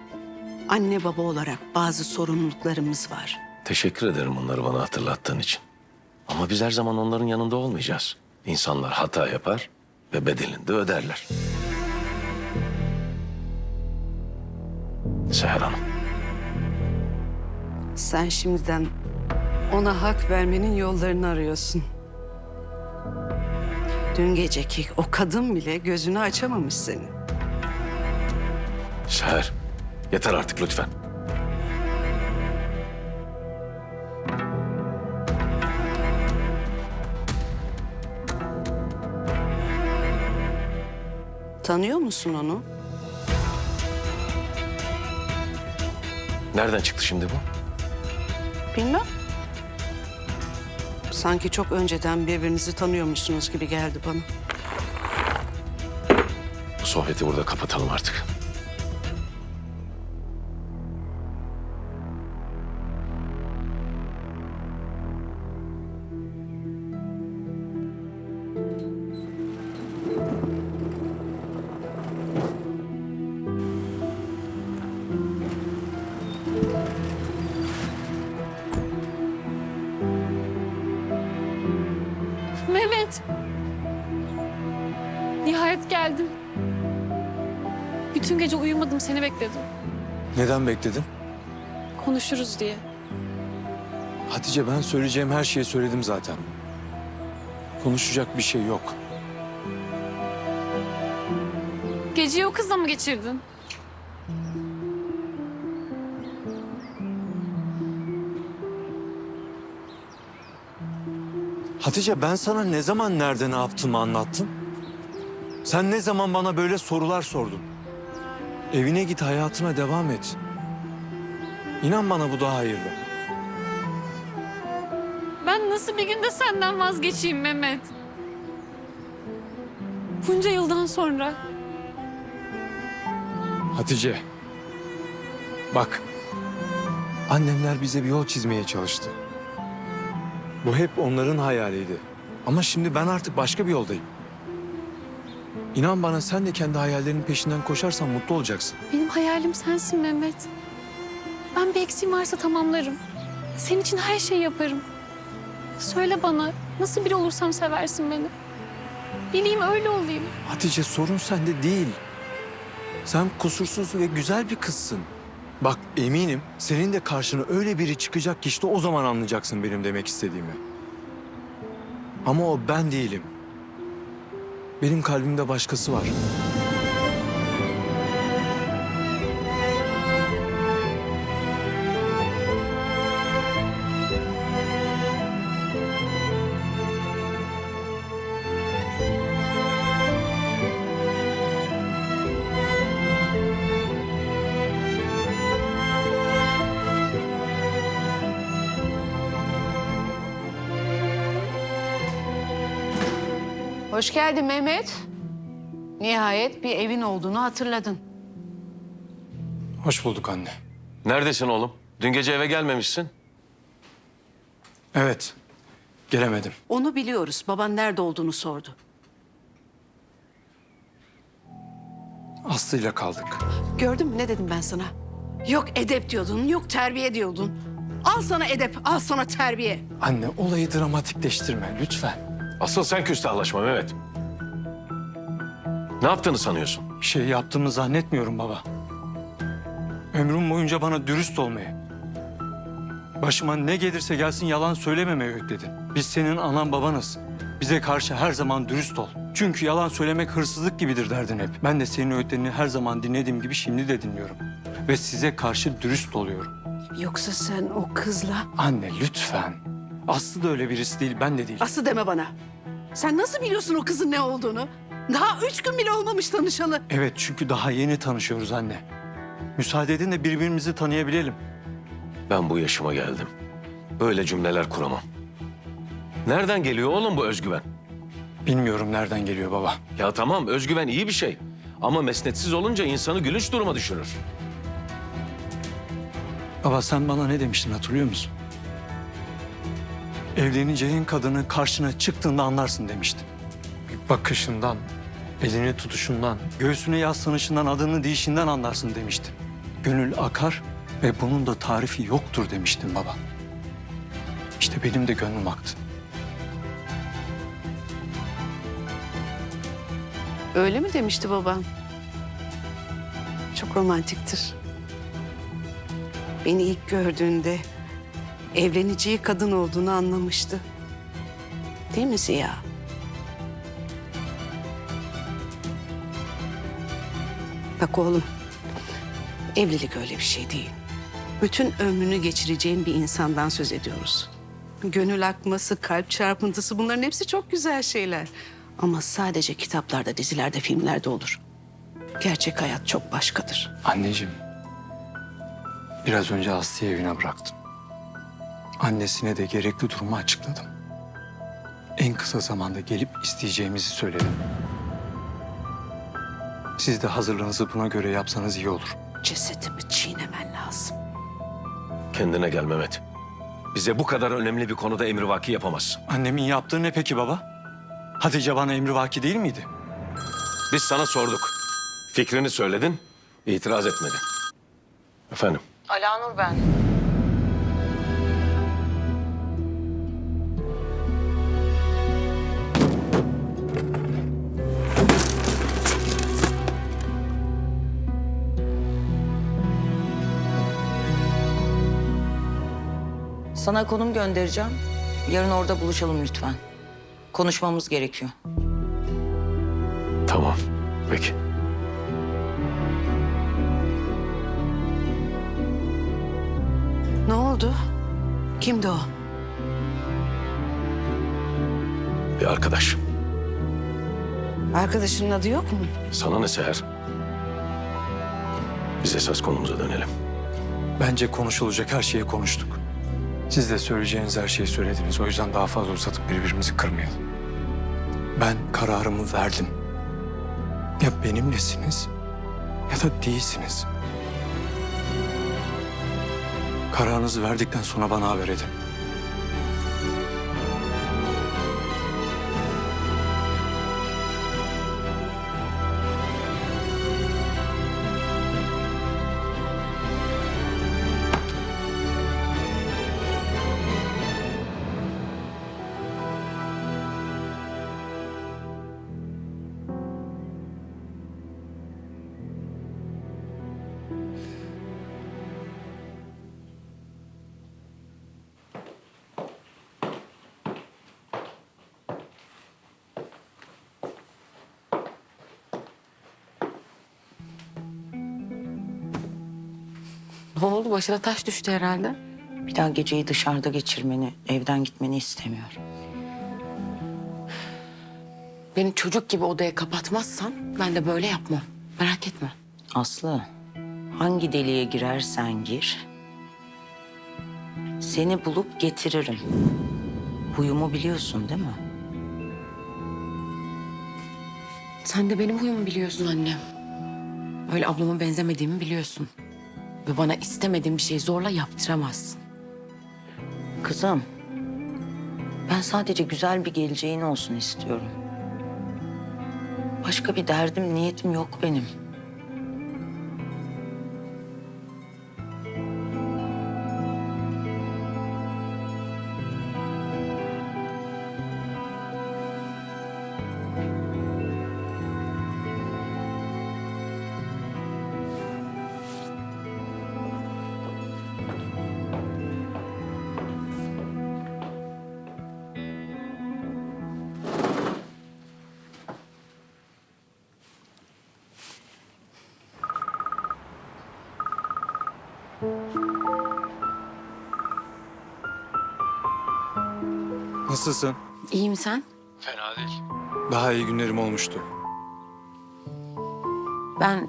Anne baba olarak bazı sorumluluklarımız var. Teşekkür ederim onları bana hatırlattığın için. Ama biz her zaman onların yanında olmayacağız. İnsanlar hata yapar ve bedelini de öderler. Seher Hanım. Sen şimdiden ona hak vermenin yollarını arıyorsun. Dün geceki o kadın bile gözünü açamamış seni. Seher, yeter artık lütfen. Tanıyor musun onu? Nereden çıktı şimdi bu? Bilmem. Sanki çok önceden birbirinizi tanıyormuşsunuz gibi geldi bana. Bu sohbeti burada kapatalım artık. Mehmet. Nihayet geldin. Bütün gece uyumadım, seni bekledim. Neden bekledin? Konuşuruz diye. Hatice, ben söyleyeceğim her şeyi söyledim zaten. Konuşacak bir şey yok. Geceyi o kızla mı geçirdin? Hatice, ben sana ne zaman nerede ne yaptığımı anlattım? Sen ne zaman bana böyle sorular sordun? Evine git, hayatına devam et. İnan bana bu daha hayırlı. Ben nasıl bir günde senden vazgeçeyim Mehmet? Bunca yıldan sonra. Hatice, bak. Annemler bize bir yol çizmeye çalıştı. Bu hep onların hayaliydi. Ama şimdi ben artık başka bir yoldayım. İnan bana, sen de kendi hayallerinin peşinden koşarsan mutlu olacaksın. Benim hayalim sensin Mehmet. Ben bir eksiğim varsa tamamlarım. Senin için her şeyi yaparım. Söyle bana, nasıl biri olursam seversin beni. Bileyim öyle olayım. Hatice, sorun sende değil. Sen kusursuz ve güzel bir kızsın. Bak, eminim senin de karşına öyle biri çıkacak ki işte o zaman anlayacaksın benim demek istediğimi. Ama o ben değilim. Benim kalbimde başkası var. Hoş geldin Mehmet. Nihayet bir evin olduğunu hatırladın. Hoş bulduk anne. Neredesin oğlum? Dün gece eve gelmemişsin. Evet, gelemedim. Onu biliyoruz. Baban nerede olduğunu sordu. Aslı'yla kaldık. Gördün mü ne dedim ben sana? Yok edep diyordun, yok terbiye diyordun. Al sana edep, al sana terbiye. Anne, olayı dramatikleştirme lütfen. Asıl sen küstahlaşma Mehmet. Ne yaptığını sanıyorsun? Bir şey yaptığımı zannetmiyorum baba. Ömrüm boyunca bana dürüst olmayı, başıma ne gelirse gelsin yalan söylememeyi öğütledin. Biz senin anan babanız. Bize karşı her zaman dürüst ol. Çünkü yalan söylemek hırsızlık gibidir derdin hep. Ben de senin öğütlerini her zaman dinlediğim gibi şimdi de dinliyorum. Ve size karşı dürüst oluyorum. Yoksa sen o kızla... Anne lütfen. Aslı da öyle birisi değil, ben de değilim. Aslı deme bana. Sen nasıl biliyorsun o kızın ne olduğunu? Daha 3 gün bile olmamış tanışalı. Evet, çünkü daha yeni tanışıyoruz anne. Müsaade edin de birbirimizi tanıyabilelim. Ben bu yaşıma geldim. Böyle cümleler kuramam. Nereden geliyor oğlum bu özgüven? Bilmiyorum nereden geliyor baba. Ya tamam, özgüven iyi bir şey. Ama mesnetsiz olunca insanı gülünç duruma düşürür. Baba sen bana ne demiştin hatırlıyor musun? Evleneceğin kadını karşına çıktığında anlarsın demiştin. Bir bakışından, elini tutuşundan, göğsüne yaslanışından, adını deyişinden anlarsın demiştin. Gönül akar ve bunun da tarifi yoktur demiştin baba. İşte benim de gönlüm aktı. Öyle mi demişti baban? Çok romantiktir. Beni ilk gördüğünde evleneceği kadın olduğunu anlamıştı. Değil mi Ziya? Bak oğlum, evlilik öyle bir şey değil. Bütün ömrünü geçireceğin bir insandan söz ediyoruz. Gönül akması, kalp çarpıntısı bunların hepsi çok güzel şeyler. Ama sadece kitaplarda, dizilerde, filmlerde olur. Gerçek hayat çok başkadır. Anneciğim, biraz önce Aslı'yı evine bıraktım. Annesine de gerekli durumu açıkladım. En kısa zamanda gelip isteyeceğimizi söyledim. Siz de hazırlığınızı buna göre yapsanız iyi olur. Cesetimi çiğnemen lazım. Kendine gel Mehmet. Bize bu kadar önemli bir konuda emrivaki yapamazsın. Annemin yaptığı ne peki baba? Hatice bana emrivaki değil miydi? Biz sana sorduk. Fikrini söyledin, itiraz etmedin. Efendim? Alanur ben. Sana konum göndereceğim. Yarın orada buluşalım lütfen. Konuşmamız gerekiyor. Tamam, peki. Ne oldu? Kimdi o? Bir arkadaş. Arkadaşının adı yok mu? Sana ne Seher? Biz esas konumuza dönelim. Bence konuşulacak her şeyi konuştuk. Siz de söyleyeceğiniz her şeyi söylediniz. O yüzden daha fazla uzatıp birbirimizi kırmayalım. Ben kararımı verdim. Ya benimlesiniz ya da değilsiniz. Kararınızı verdikten sonra bana haber edin. Ne oldu? Başına taş düştü herhalde. Bir daha geceyi dışarıda geçirmeni, evden gitmeni istemiyorum. Beni çocuk gibi odaya kapatmazsan ben de böyle yapmam. Merak etme. Aslı, hangi deliğe girersen gir, seni bulup getiririm. Huyumu biliyorsun değil mi? Sen de benim huyumu biliyorsun annem. Öyle ablama benzemediğimi biliyorsun. Ve bana istemediğim bir şeyi zorla yaptıramazsın. Kızım, ben sadece güzel bir geleceğin olsun istiyorum. Başka bir derdim, niyetim yok benim. Nasılsın? İyiyim sen? Fena değil. Daha iyi günlerim olmuştu. Ben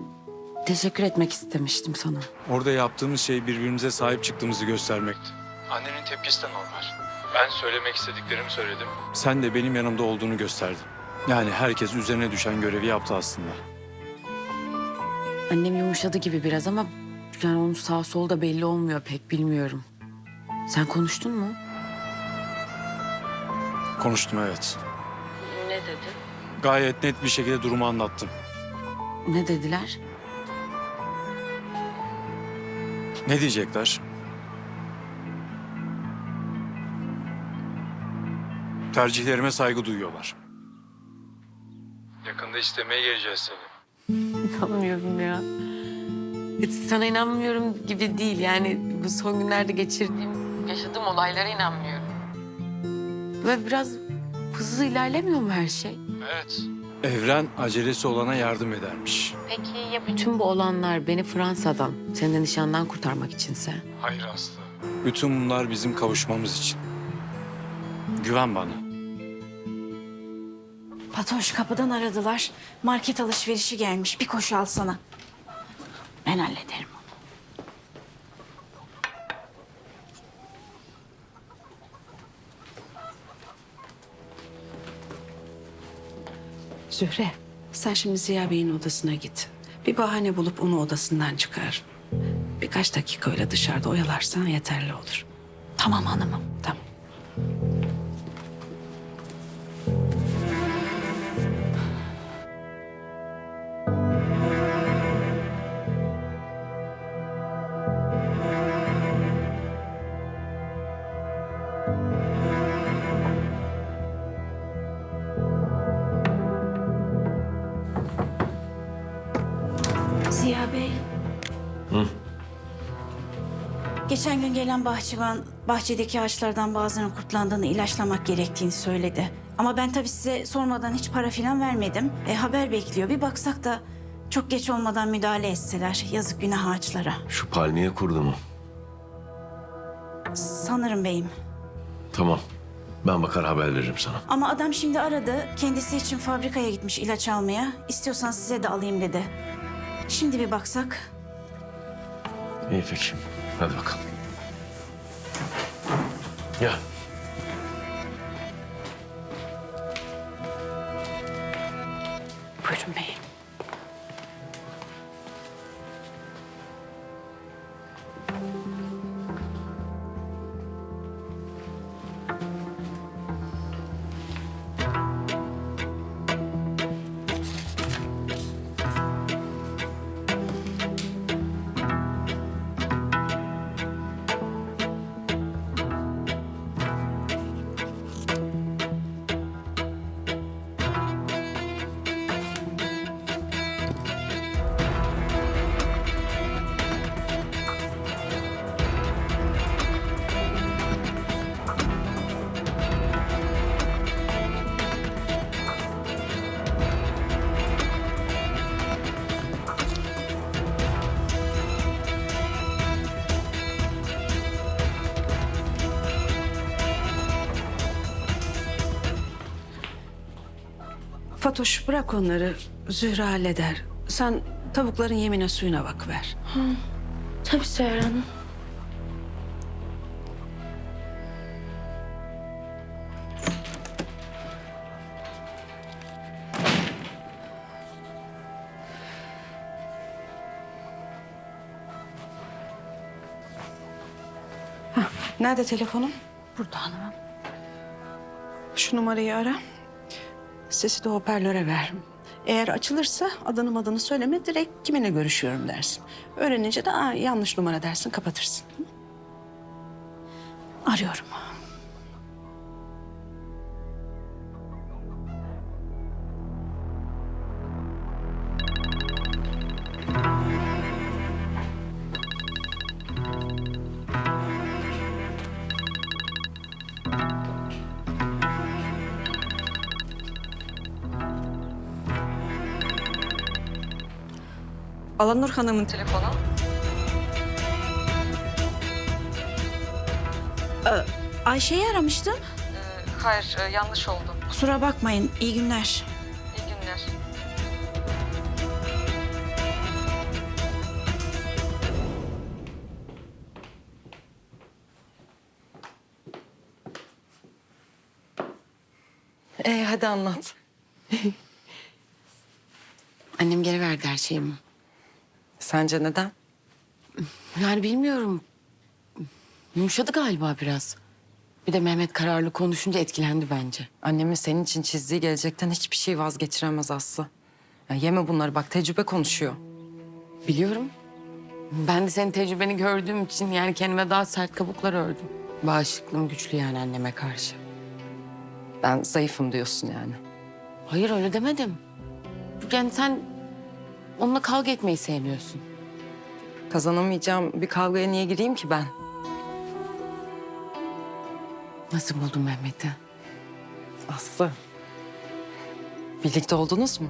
teşekkür etmek istemiştim sana. Orada yaptığımız şey birbirimize sahip çıktığımızı göstermekti. Annenin tepkisi de normal. Ben söylemek istediklerimi söyledim. Sen de benim yanımda olduğunu gösterdin. Yani herkes üzerine düşen görevi yaptı aslında. Annem yumuşadı gibi biraz ama yani onun sağ sol da belli olmuyor pek bilmiyorum. Sen konuştun mu? Konuştum, evet. Ne dedi? Gayet net bir şekilde durumu anlattım. Ne dediler? Ne diyecekler? Tercihlerime saygı duyuyorlar. Yakında istemeye geleceğiz seni. İnanmıyorum ya. Hiç sana inanmıyorum gibi değil. Yani bu son günlerde yaşadığım olaylara inanmıyorum. Ve biraz hızlı ilerlemiyor mu her şey? Evet. Evren acelesi olana yardım edermiş. Peki ya bütün bu olanlar beni Fransa'dan, senin de nişandan kurtarmak içinse? Hayır Aslı. Bütün bunlar bizim kavuşmamız için. Güven bana. Fatoş kapıdan aradılar. Market alışverişi gelmiş. Bir koşu alsana. Ben hallederim onu. Zühre, sen şimdi Ziya Bey'in odasına git. Bir bahane bulup onu odasından çıkar. Birkaç dakika öyle dışarıda oyalarsan yeterli olur. Tamam hanımım. Tamam. Ziya Bey. Geçen gün gelen bahçıvan bahçedeki ağaçlardan bazılarının kurtlandığını, ilaçlamak gerektiğini söyledi. Ama ben tabii size sormadan hiç para falan vermedim. Haber bekliyor. Bir baksak da çok geç olmadan müdahale etseler. Yazık günah ağaçlara. Şu palmiye kurdu mu? Sanırım beyim. Tamam. Ben bakar haber veririm sana. Ama adam şimdi aradı. Kendisi için fabrikaya gitmiş ilaç almaya. İstiyorsan size de alayım dedi. Şimdi bir baksak. İyi peki. Hadi bakalım. Ya. Buyurun beyim. Fatoş bırak onları. Zühre halleder. Sen tavukların yemine suyuna bakıver. Tabii Seher Hanım. Nerede telefonum? Burada hanımım. Şu numarayı ara. Sesi de hoparlöre ver. Eğer açılırsa adını söyleme, direkt kiminle görüşüyorum dersin. Öğrenince de yanlış numara dersin, kapatırsın. Arıyorum. Alanur Hanım'ın telefonu. Ayşe'yi aramıştım. Hayır, yanlış oldu. Kusura bakmayın. İyi günler. İyi günler. Hadi anlat. Annem geri verdi her şeyimi. Sence neden? Yani bilmiyorum. Yumuşadı galiba biraz. Bir de Mehmet kararlı konuşunca etkilendi bence. Annemin senin için çizdiği gelecekten hiçbir şey vazgeçiremez Aslı. Ya yeme bunları, bak tecrübe konuşuyor. Biliyorum. Ben de senin tecrübeni gördüğüm için yani kendime daha sert kabuklar ördüm. Bağışıklığım güçlü yani anneme karşı. Ben zayıfım diyorsun yani. Hayır öyle demedim. Yani sen onunla kavga etmeyi sevmiyorsun. Kazanamayacağım bir kavgaya niye gireyim ki ben? Nasıl buldun Mehmet'i? Aslı. Birlikte oldunuz mu?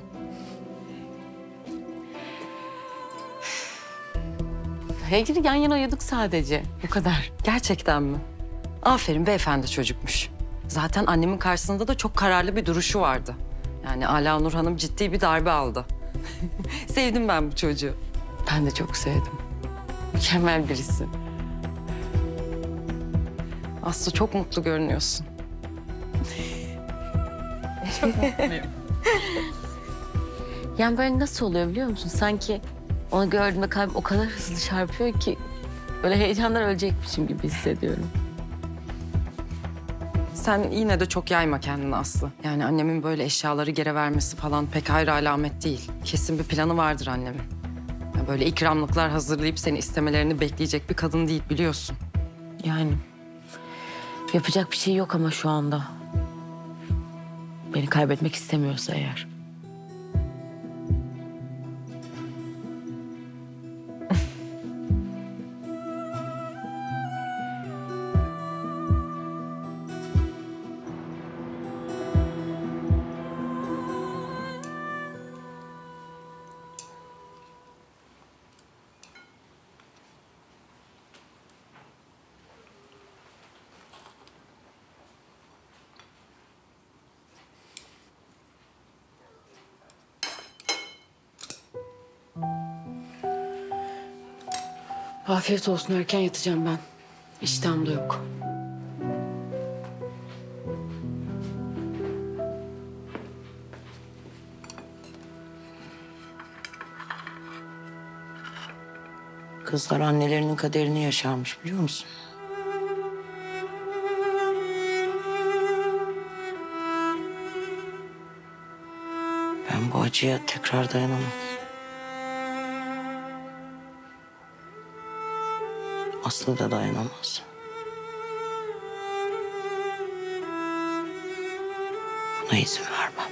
Hayır yan yana uyuduk sadece. Bu kadar. Gerçekten mi? Aferin, beyefendi çocukmuş. Zaten annemin karşısında da çok kararlı bir duruşu vardı. Yani Alanur Hanım ciddi bir darbe aldı. Sevdim ben bu çocuğu. Ben de çok sevdim. Mükemmel birisi. Aslı çok mutlu görünüyorsun. Yani böyle nasıl oluyor biliyor musun? Sanki onu gördüğümde kalbim o kadar hızlı çarpıyor ki... ...böyle heyecandan ölecekmişim gibi hissediyorum. Sen yine de çok yayma kendini Aslı. Yani annemin böyle eşyaları geri vermesi falan pek hayra alamet değil. Kesin bir planı vardır annemin. Ya böyle ikramlıklar hazırlayıp seni istemelerini bekleyecek bir kadın değil, biliyorsun. Yani yapacak bir şey yok ama şu anda. Beni kaybetmek istemiyorsa eğer. Afiyet olsun. Erken yatacağım ben. İştahım da yok. Kızlar annelerinin kaderini yaşarmış biliyor musun? Ben bu acıya tekrar dayanamam. Aslı da dayanamaz. Buna izin vermem.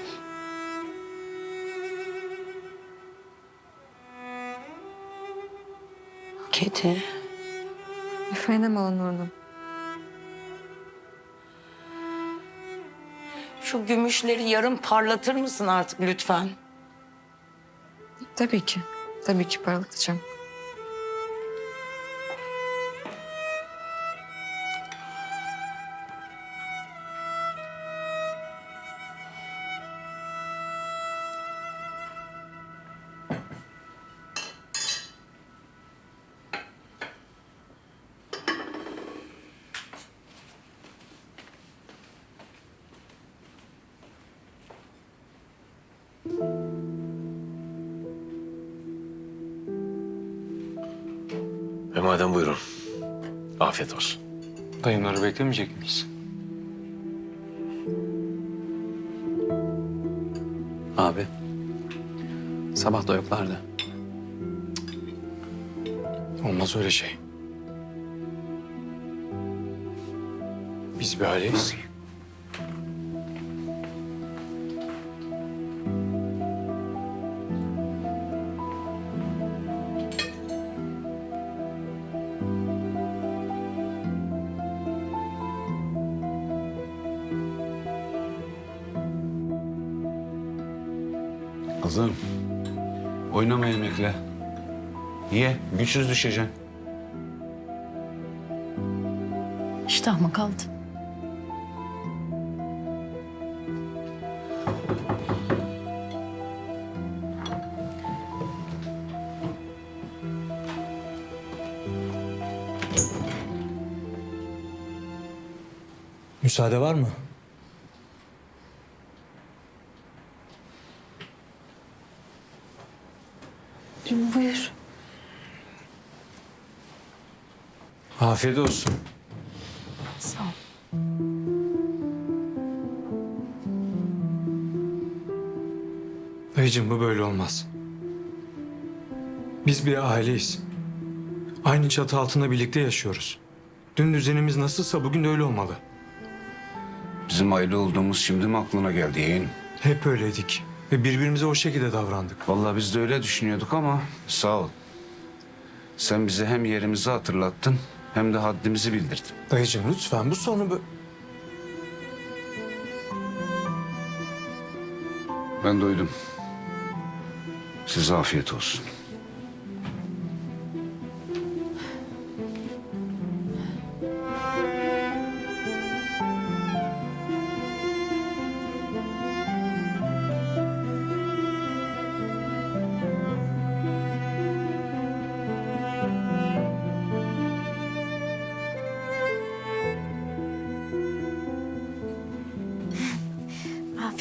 Kedi. Efendim Alanur Hanım. Şu gümüşleri yarım parlatır mısın artık lütfen? Tabii ki. Tabii ki parlatacağım. Madem buyurun. Afiyet olsun. Dayımları beklemeyecek miyiz? Abi. Sabah da yoklardı. Olmaz öyle şey. Biz bir aileyiz. Kızım, oynama yemekle. Ye, güçsüz düşeceksin. İştahıma kaldı. Müsaade var mı? Buyur. Afiyet olsun. Sağ ol. Dayıcığım bu böyle olmaz. Biz bir aileyiz. Aynı çatı altında birlikte yaşıyoruz. Dün düzenimiz nasılsa bugün de öyle olmalı. Bizim aile olduğumuz şimdi mi aklına geldi yeğenim? Hep öyleydik ve birbirimize o şekilde davrandık. Vallahi biz de öyle düşünüyorduk ama sağ ol. Sen bize hem yerimizi hatırlattın hem de haddimizi bildirdin. Dayıcığım lütfen bu sonu Ben doydum. Size afiyet olsun.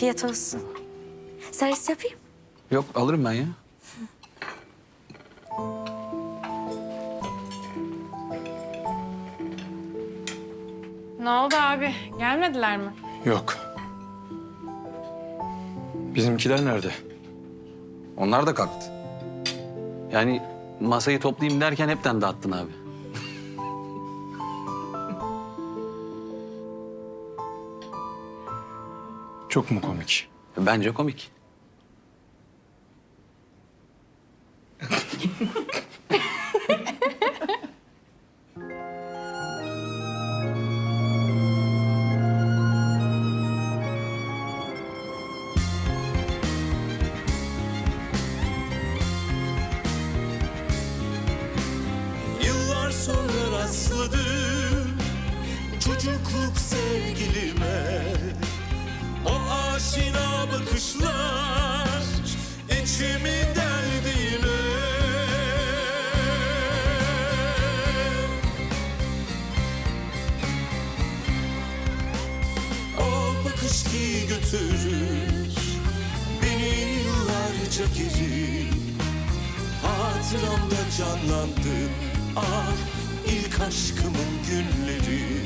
Afiyet olsun. Servis yapayım. Yok, alırım ben ya. Ne oldu abi? Gelmediler mi? yok. Bizimkiler nerede? Onlar da kalktı. Yani masayı toplayayım derken hepten dağıttın abi. Çok mu komik? Bence komik. Yıllar sonra rastladım çocukluk sevgilime. O aşina bakışlar içimi deldi yine. O bakış ki götürür beni yıllarca geri. Hatıramda canlandı ah ilk aşkımın günleri.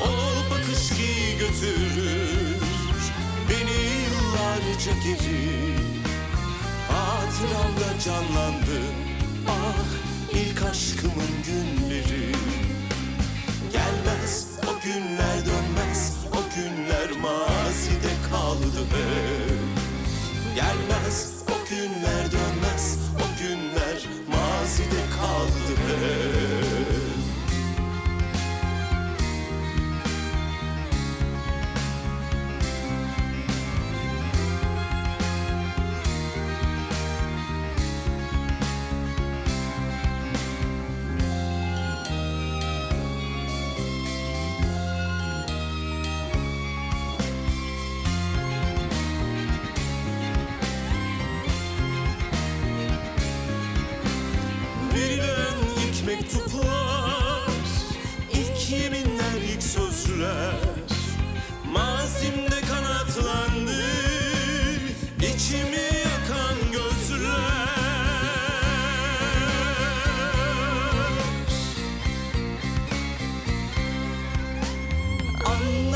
O bakış ki götürür beni yıllarca geri. Hatıramda canlandı ah ilk aşkımın günleri. Gelmez o günler, dönmez o günler, mazide kaldı hep. Gelmez o günler, dönmez o günler, mazide kaldı hep.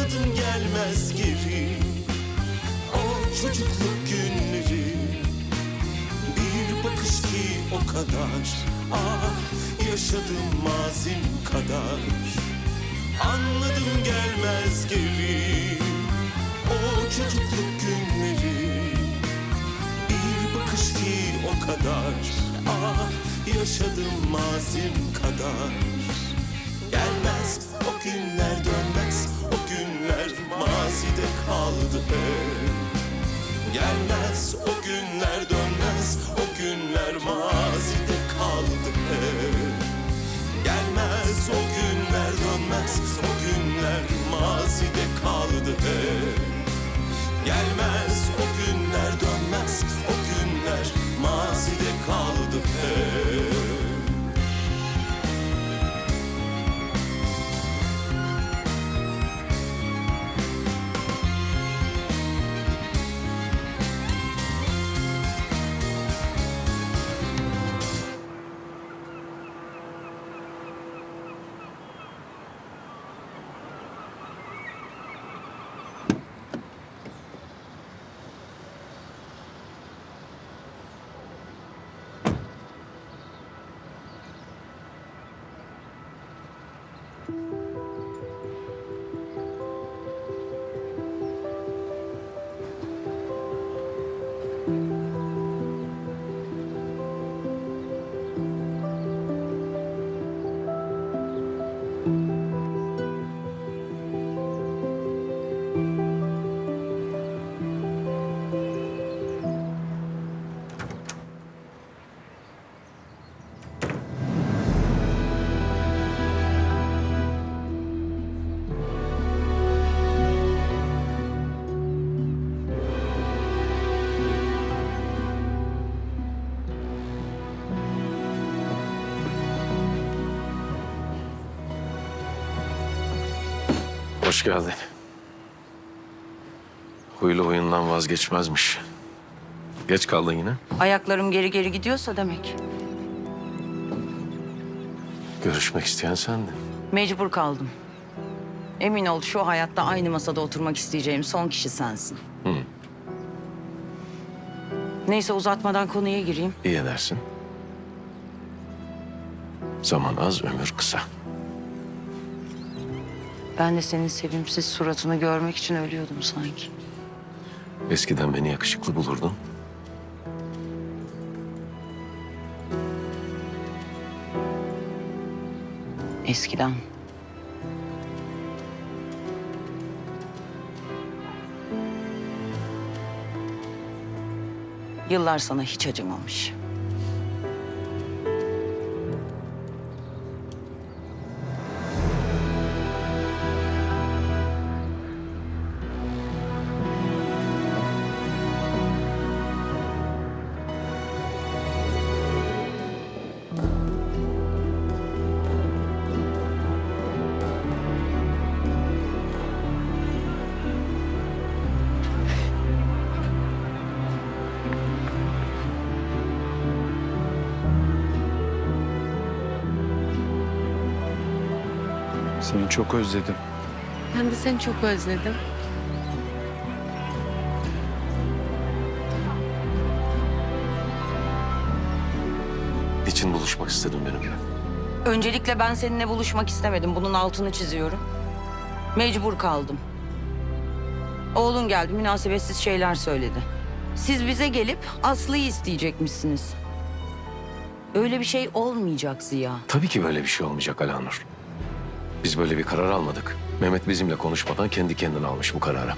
Anladım gelmez geri o çocukluk günleri. Bir bakış ki o kadar, ah yaşadım mazim kadar. Anladım gelmez geri o çocukluk günleri. Bir bakış ki o kadar, ah yaşadım mazim kadar. Gelmez o günler, dönmez o günler, mazide kaldı hep. Gelmez o günler, dönmez o günler, mazide kaldı hep. Gelmez o günler, dönmez o günler, mazide kaldı hep. Gelmez o günler, dönmez o günler, mazide kaldı hep. Hoş geldin. Huylu huyundan vazgeçmezmiş. Geç kaldın yine. Ayaklarım geri geri gidiyorsa demek. Görüşmek isteyen sendin. Mecbur kaldım. Emin ol şu hayatta aynı masada oturmak isteyeceğim son kişi sensin. Hı. Neyse uzatmadan konuya gireyim. İyi edersin. Zaman az, ömür kısa. Ben de senin sevimsiz suratını görmek için ölüyordum sanki. Eskiden beni yakışıklı bulurdun. Eskiden. Yıllar sana hiç acımamış. Seni çok özledim. Ben de seni çok özledim. Niçin buluşmak istedin benimle? Öncelikle ben seninle buluşmak istemedim. Bunun altını çiziyorum. Mecbur kaldım. Oğlun geldi, münasebetsiz şeyler söyledi. Siz bize gelip Aslı'yı isteyecekmişsiniz. Öyle bir şey olmayacak Ziya. Tabii ki böyle bir şey olmayacak Alanur. Biz böyle bir karar almadık. Mehmet bizimle konuşmadan kendi kendine almış bu kararı.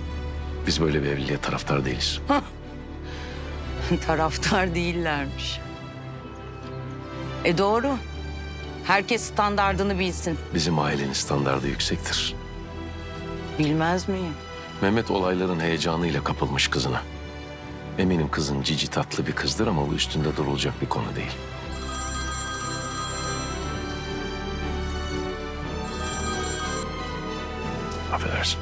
Biz böyle bir evliliğe taraftar değiliz. Taraftar değillermiş. Doğru. Herkes standardını bilsin. Bizim ailenin standardı yüksektir. Bilmez miyim? Mehmet olayların heyecanıyla kapılmış kızına. Eminim kızın cici tatlı bir kızdır ama bu üstünde durulacak bir konu değil. Affedersin.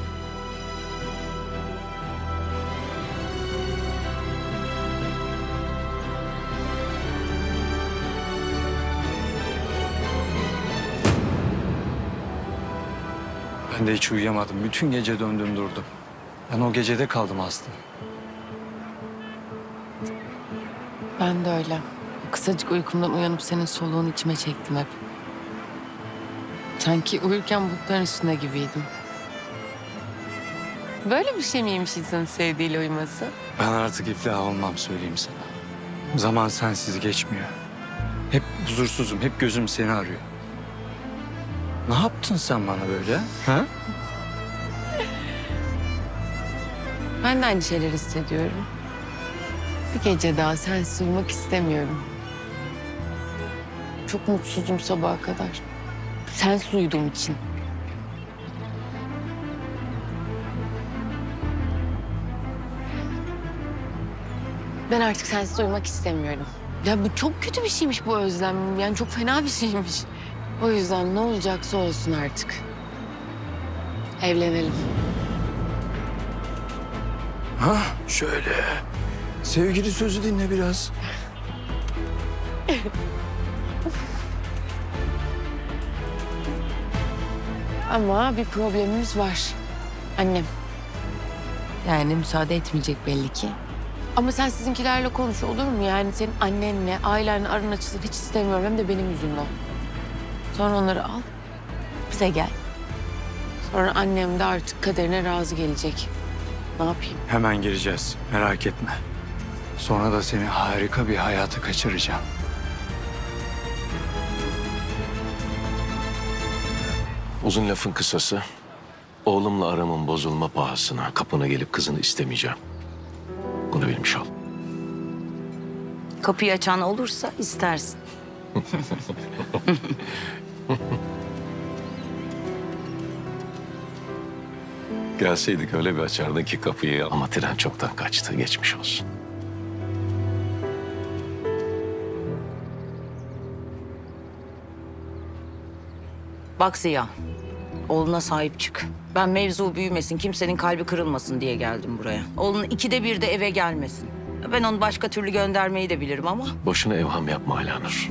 Ben de hiç uyuyamadım. Bütün gece döndüm durdum. Ben o gecede kaldım Aslı. Ben de öyle. Kısacık uykumdan uyanıp senin soluğunu içime çektim hep. Sanki uyurken bulutların üstünde gibiydim. Böyle bir şey miymiş insanın sevdiğiyle uyuması? Ben artık iflah olmam söyleyeyim sana. Zaman sensiz geçmiyor. Hep huzursuzum, hep gözüm seni arıyor. Ne yaptın sen bana böyle? Ha? Ben de aynı şeyler hissediyorum. Bir gece daha sensiz uyumak istemiyorum. Çok mutsuzum sabaha kadar. Sensiz uyuduğum için. Ben artık sensiz uyumak istemiyorum. Ya bu çok kötü bir şeymiş bu özlem. Yani çok fena bir şeymiş. O yüzden ne olacaksa olsun artık. Evlenelim. Ha, şöyle. Sevgili sözü dinle biraz. Ama bir problemimiz var. Annem. Yani müsaade etmeyecek belli ki. Ama sen sizinkilerle konuş olur mu? Yani senin annenle, ailenle aran açılsın hiç istemiyorum. Hem de benim yüzümden. Sonra onları al, bize gel. Sonra annem de artık kaderine razı gelecek. Ne yapayım? Hemen geleceğiz, merak etme. Sonra da seni harika bir hayata kaçıracağım. Uzun lafın kısası, oğlumla aramın bozulma pahasına kapına gelip kızını istemeyeceğim. Bunu bilmiş ol. Kapıyı açan olursa istersin. Gelseydik öyle bir açardın ki kapıyı ama tren çoktan kaçtı. Geçmiş olsun. Bak Ziya, oğluna sahip çık. Ben mevzu büyümesin, kimsenin kalbi kırılmasın diye geldim buraya. Oğlun 2'de 1'de eve gelmesin. Ben onu başka türlü göndermeyi de bilirim ama... Boşuna evham yapma Alanur.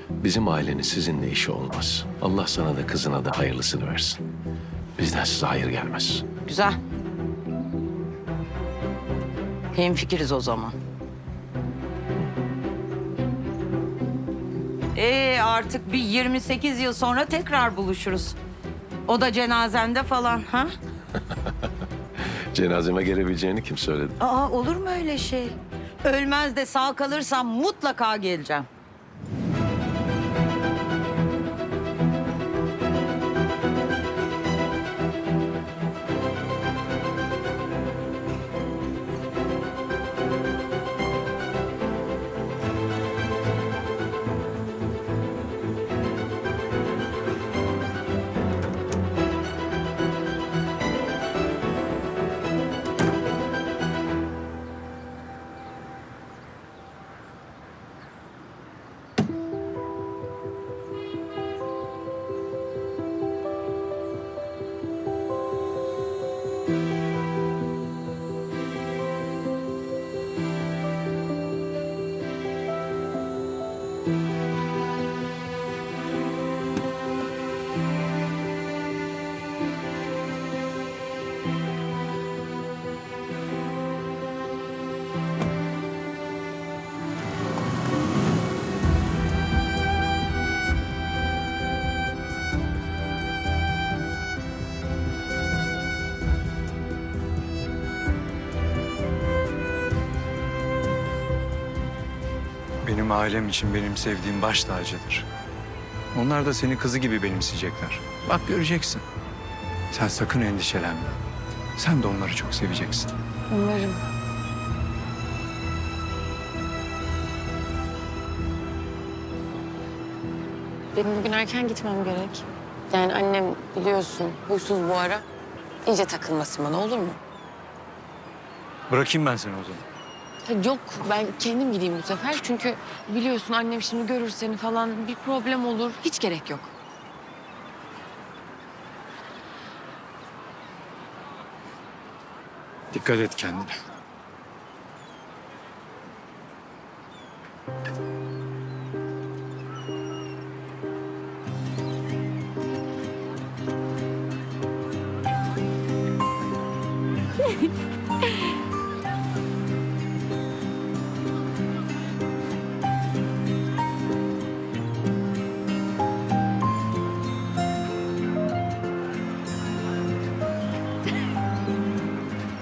Bizim ailenin sizinle işi olmaz. Allah sana da kızına da hayırlısını versin. Bizden size hayır gelmez. Güzel. Hemfikiriz o zaman. Artık bir 28 yıl sonra tekrar buluşuruz. O da cenazende falan ha? Cenazeme gelebileceğini kim söyledi? Aa, olur mu öyle şey? Ölmez de sağ kalırsam mutlaka geleceğim. Benim ailem için benim sevdiğim baş tacıdır. Onlar da seni kızı gibi benimseyecekler. Bak göreceksin. Sen sakın endişelenme. Sen de onları çok seveceksin. Umarım. Benim bugün erken gitmem gerek. Yani annem biliyorsun huysuz bu ara. İyice takılmasın bana olur mu? Bırakayım ben seni o zaman. Yok ben kendim gideyim bu sefer. Çünkü biliyorsun annem şimdi görür seni falan bir problem olur. Hiç gerek yok. Dikkat et kendine.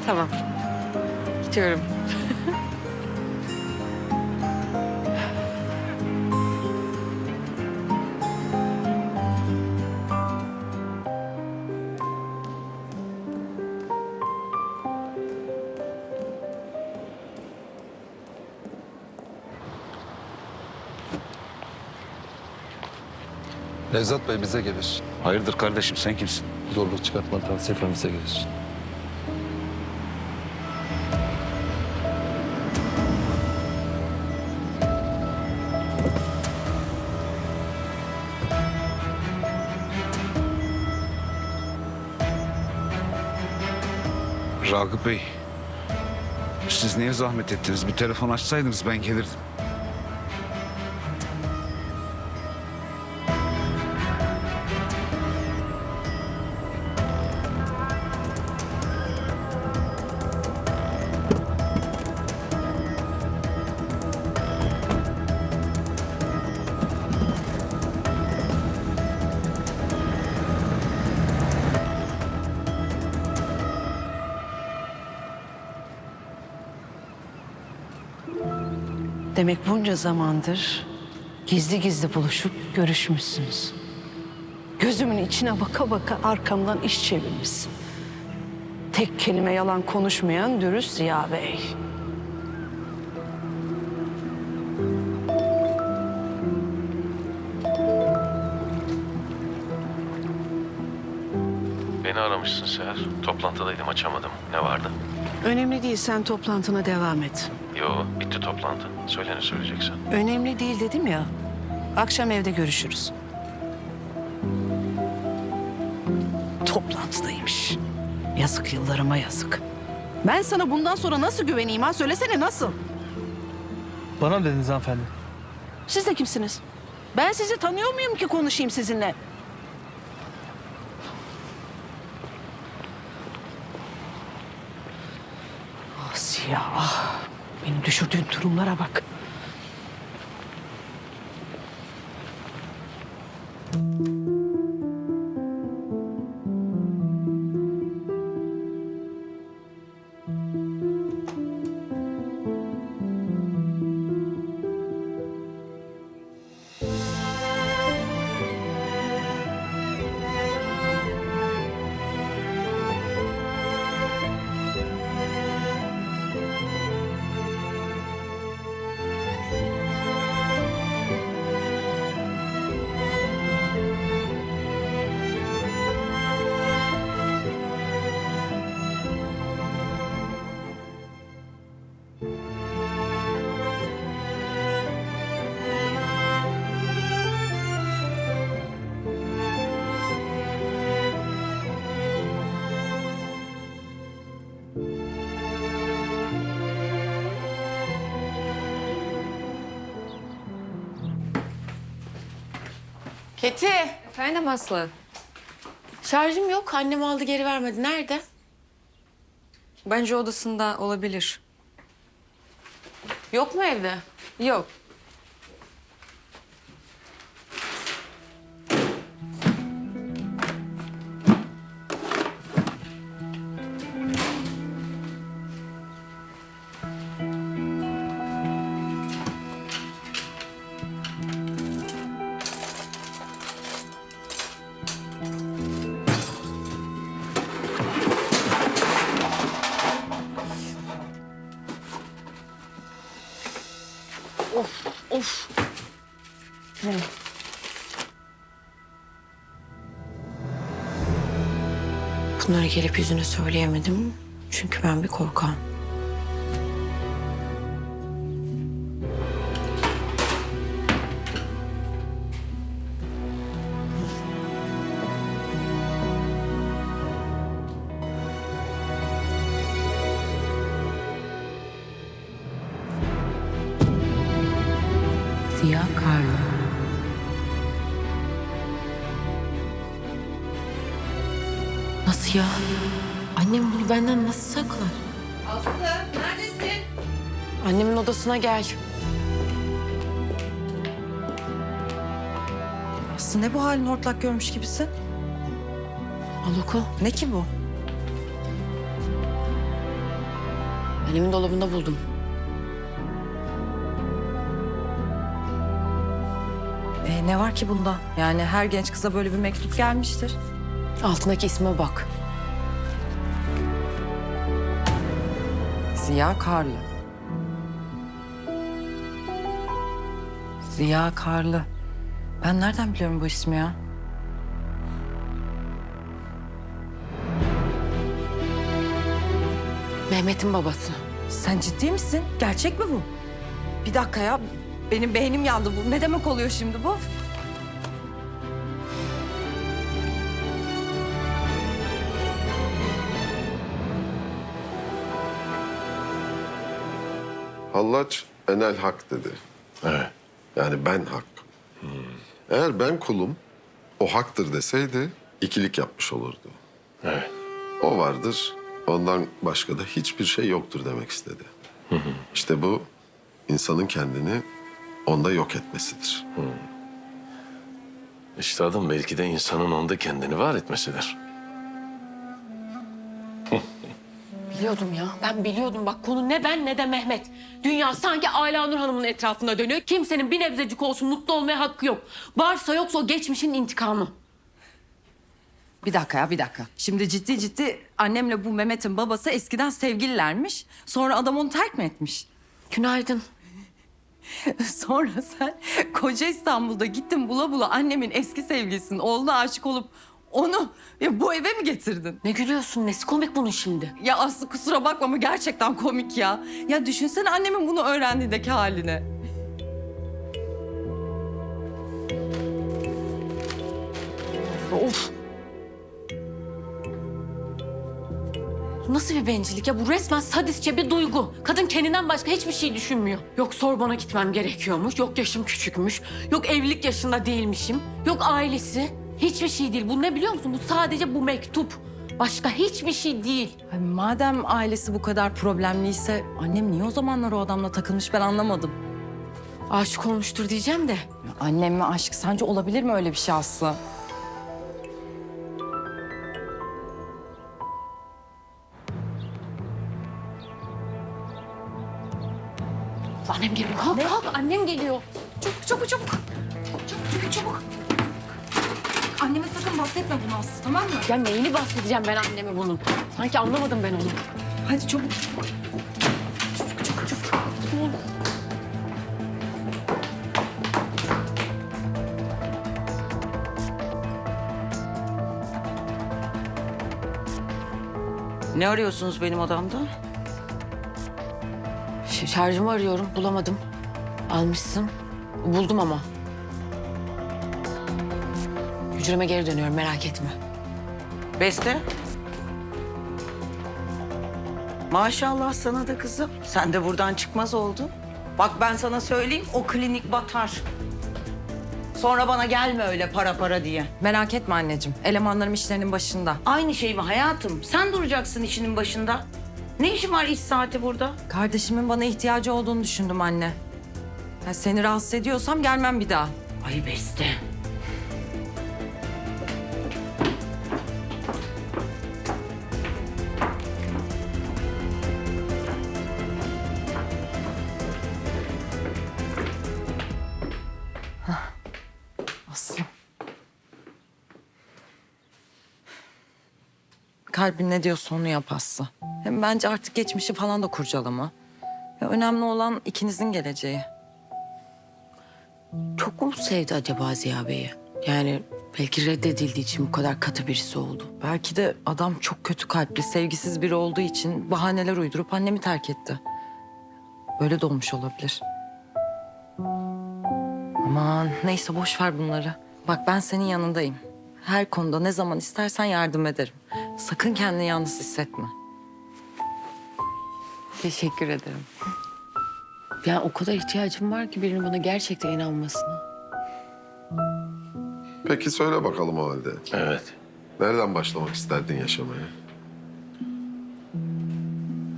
Tamam. Gidiyorum. Nevzat Bey bize gelir. Hayırdır kardeşim, sen kimsin? Zorluk çıkartma tavsiye etmem bize gelir. Ragıp Bey, siz niye zahmet ettiniz? Bir telefon açsaydınız ben gelirdim. Demek bunca zamandır gizli gizli buluşup görüşmüşsünüz. Gözümün içine baka baka arkamdan iş çevirmişsin. Tek kelime yalan konuşmayan dürüst Ziya Bey. Beni aramışsın Seher. Toplantıdaydım, açamadım. Ne vardı? Önemli değil, sen toplantına devam et. Yo, bitti toplantı. Söyle ne söyleyeceksen. Önemli değil dedim ya. Akşam evde görüşürüz. Toplantıdaymış. Yazık, yıllarıma yazık. Ben sana bundan sonra nasıl güveneyim ha? Söylesene nasıl? Bana mı dediniz hanımefendi? Siz de kimsiniz? Ben sizi tanıyor muyum ki konuşayım sizinle? Asiye, ah. Beni düşürdüğün durumlara bak. Keti. Efendim Aslı? Şarjım yok. Annem aldı geri vermedi. Nerede? Bence odasında olabilir. Yok mu evde? Yok. Of. Ne? Bunları gelip yüzüne söyleyemedim. Çünkü ben bir korkağım. Ziya Karlı. Nasıl ya? Annem bunu benden nasıl saklar? Aslı neredesin? Annemin odasına gel. Aslı ne bu halin hortlak görmüş gibisin? Aloko. Ne ki bu? Annemin dolabında buldum. Ne var ki bunda? Yani her genç kıza böyle bir mektup gelmiştir. Altındaki isme bak. Ziya Karlı. Ziya Karlı. Ben nereden biliyorum bu ismi ya? Mehmet'in babası. Sen ciddi misin? Gerçek mi bu? Bir dakika ya. Benim beynim yandı bu. Ne demek oluyor şimdi bu? Hallaç enel hak dedi. Evet. Yani ben hak. Eğer ben kulum, o haktır deseydi ikilik yapmış olurdu. Evet. O vardır, ondan başka da hiçbir şey yoktur demek istedi. İşte bu insanın kendini onda yok etmesidir. Üstadım belki de insanın onda kendini var etmesidir. Biliyordum ya. Ben biliyordum. Bak konu ne ben ne de Mehmet. Dünya sanki Ayla Nur Hanım'ın etrafında dönüyor. Kimsenin bir nebzecik olsun mutlu olmaya hakkı yok. Varsa yoksa o geçmişin intikamı. Bir dakika ya, bir dakika. Şimdi ciddi annemle bu Mehmet'in babası eskiden sevgililermiş. Sonra adam onu terk mi etmiş? Günaydın. Sonra sen koca İstanbul'da gittin bula bula annemin eski sevgilisinin oğluna aşık olup onu bu eve mi getirdin? Ne gülüyorsun? Nesi komik bunun şimdi? Ya Aslı kusura bakma ama gerçekten komik ya. Ya düşünsene annemin bunu öğrendiğindeki halini. Of. Bu nasıl bir bencillik ya? Bu resmen sadistçe bir duygu. Kadın kendinden başka hiçbir şey düşünmüyor. Yok Sorbon'a gitmem gerekiyormuş. Yok yaşım küçükmüş. Yok evlilik yaşında değilmişim. Yok ailesi. Hiçbir şey değil. Bu ne biliyor musun? Bu sadece bu mektup. Başka hiçbir şey değil. Ay, madem ailesi bu kadar problemliyse annem niye o zamanlar o adamla takılmış ben anlamadım. Aşık olmuştur diyeceğim de. Ya annem mi aşk sence olabilir mi öyle bir şey Aslı? Annem geliyor. Kalk. Annem geliyor. Çabuk. Çabuk. Anneme sakın bahsetme bunu Aslı, tamam mı? Ya neyini bahsedeceğim ben anneme bunun? Sanki anlamadım ben onu. Hadi çabuk. Ne arıyorsunuz benim odamda? Şarjımı arıyorum. Bulamadım. Almışsın. Buldum ama. Hücreme geri dönüyorum. Merak etme. Beste. Maşallah sana da kızım. Sen de buradan çıkmaz oldun. Bak ben sana söyleyeyim o klinik batar. Sonra bana gelme öyle para diye. Merak etme anneciğim. Elemanlarım işlerinin başında. Aynı şey mi hayatım? Sen duracaksın işinin başında. Ne işin var iş saati burada? Kardeşimin bana ihtiyacı olduğunu düşündüm anne. Ya seni rahatsız ediyorsam gelmem bir daha. Ay Beste. Aslı. Kalbin ne diyorsa onu yap Aslı. Hem bence artık geçmişi falan da kurcalama. Ya önemli olan ikinizin geleceği. Çok mu sevdi acaba Ziya Bey'i? Yani belki reddedildiği için bu kadar katı birisi oldu. Belki de adam çok kötü kalpli, sevgisiz biri olduğu için bahaneler uydurup annemi terk etti. Böyle de olmuş olabilir. Aman neyse boş ver bunları. Bak ben senin yanındayım. Her konuda ne zaman istersen yardım ederim. Sakın kendini yalnız hissetme. Teşekkür ederim. Yani o kadar ihtiyacım var ki birinin bana gerçekten inanmasına. Peki söyle bakalım o halde. Evet. Nereden başlamak isterdin yaşamaya?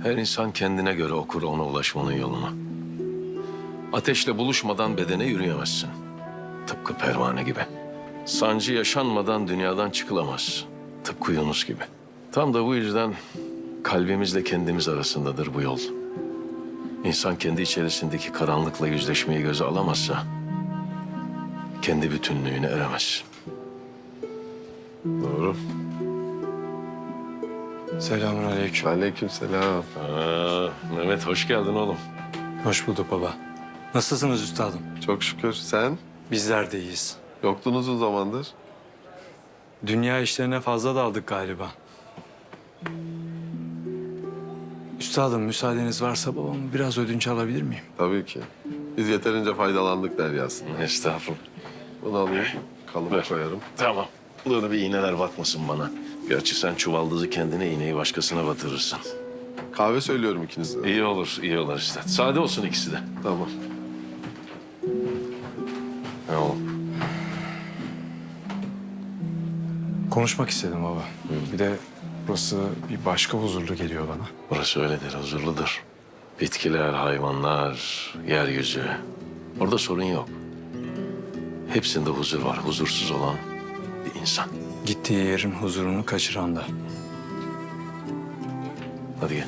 Her insan kendine göre okur ona ulaşmanın yolunu. Ateşle buluşmadan bedene yürüyemezsin. Tıpkı pervane gibi. Sancı yaşanmadan dünyadan çıkılamaz. Tıpkı Yunus gibi. Tam da bu yüzden kalbimizle kendimiz arasındadır bu yol. İnsan kendi içerisindeki karanlıkla yüzleşmeyi göze alamazsa kendi bütünlüğüne eremez. Doğru. Selamünaleyküm. Aleykümselam. Mehmet hoş geldin oğlum. Hoş bulduk baba. Nasılsınız üstadım? Çok şükür. Sen? Bizler de iyiyiz. Yoktun uzun zamandır. Dünya işlerine fazla daldık galiba. Üstadım müsaadeniz varsa babamı biraz ödünç alabilir miyim? Tabii ki. Biz yeterince faydalandık deryasında. Estağfurullah. Bunu alayım. Kalıba koyarım. Tamam. Burada bir iğneler batmasın bana. Gerçi sen çuvaldızı kendine, iğneyi başkasına batırırsın. Kahve söylüyorum ikinize. İyi olur, iyi olur üstad. Sade olsun ikisi de. Tamam. Ne oğlum? Konuşmak istedim baba. Bir de burası bir başka huzurlu geliyor bana. Burası öyledir, huzurludur. Bitkiler, hayvanlar, yeryüzü. Orada sorun yok. Hepsinde huzur var. Huzursuz olan bir insan. Gittiği yerin huzurunu kaçıran da. Hadi gel.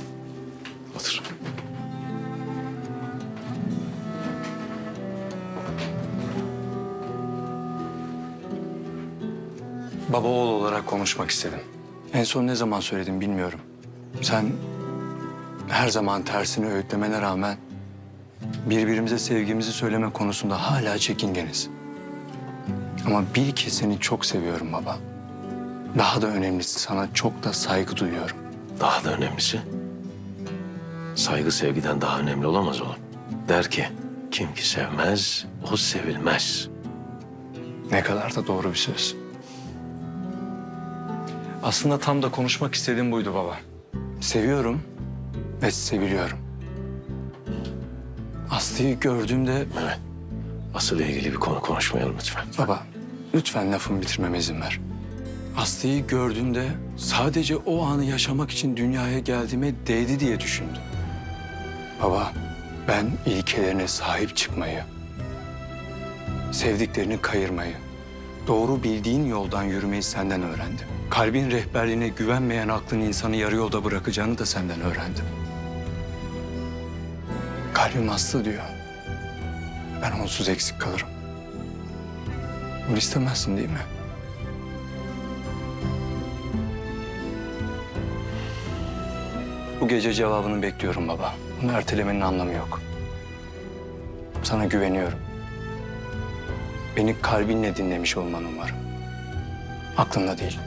Otur. Baba oğul olarak konuşmak istedim. En son ne zaman söyledim bilmiyorum. Sen her zaman tersini öğütlemene rağmen birbirimize sevgimizi söyleme konusunda hala çekingeniz. Ama bil ki seni çok seviyorum baba. Daha da önemlisi sana çok da saygı duyuyorum. Daha da önemlisi, saygı sevgiden daha önemli olamaz oğlum. Der ki, kim ki sevmez, o sevilmez. Ne kadar da doğru bir söz. Aslında tam da konuşmak istediğim buydu baba. Seviyorum ve seviliyorum. Aslı'yı gördüğümde... Evet. Asıl'la ilgili bir konu konuşmayalım lütfen. Baba, lütfen lafımı bitirmeme izin ver. Aslı'yı gördüğümde sadece o anı yaşamak için dünyaya geldiğime değdi diye düşündüm. Baba, ben ilkelerine sahip çıkmayı, sevdiklerini kayırmayı, doğru bildiğin yoldan yürümeyi senden öğrendim. Kalbin rehberliğine güvenmeyen aklın insanı yarı yolda bırakacağını da senden öğrendim. Kalbim Aslı diyor. Ben onsuz eksik kalırım. Bunu istemezsin değil mi? Bu gece cevabını bekliyorum baba. Bunu ertelemenin anlamı yok. Sana güveniyorum. Beni kalbinle dinlemiş olmanı umarım. Aklınla değil.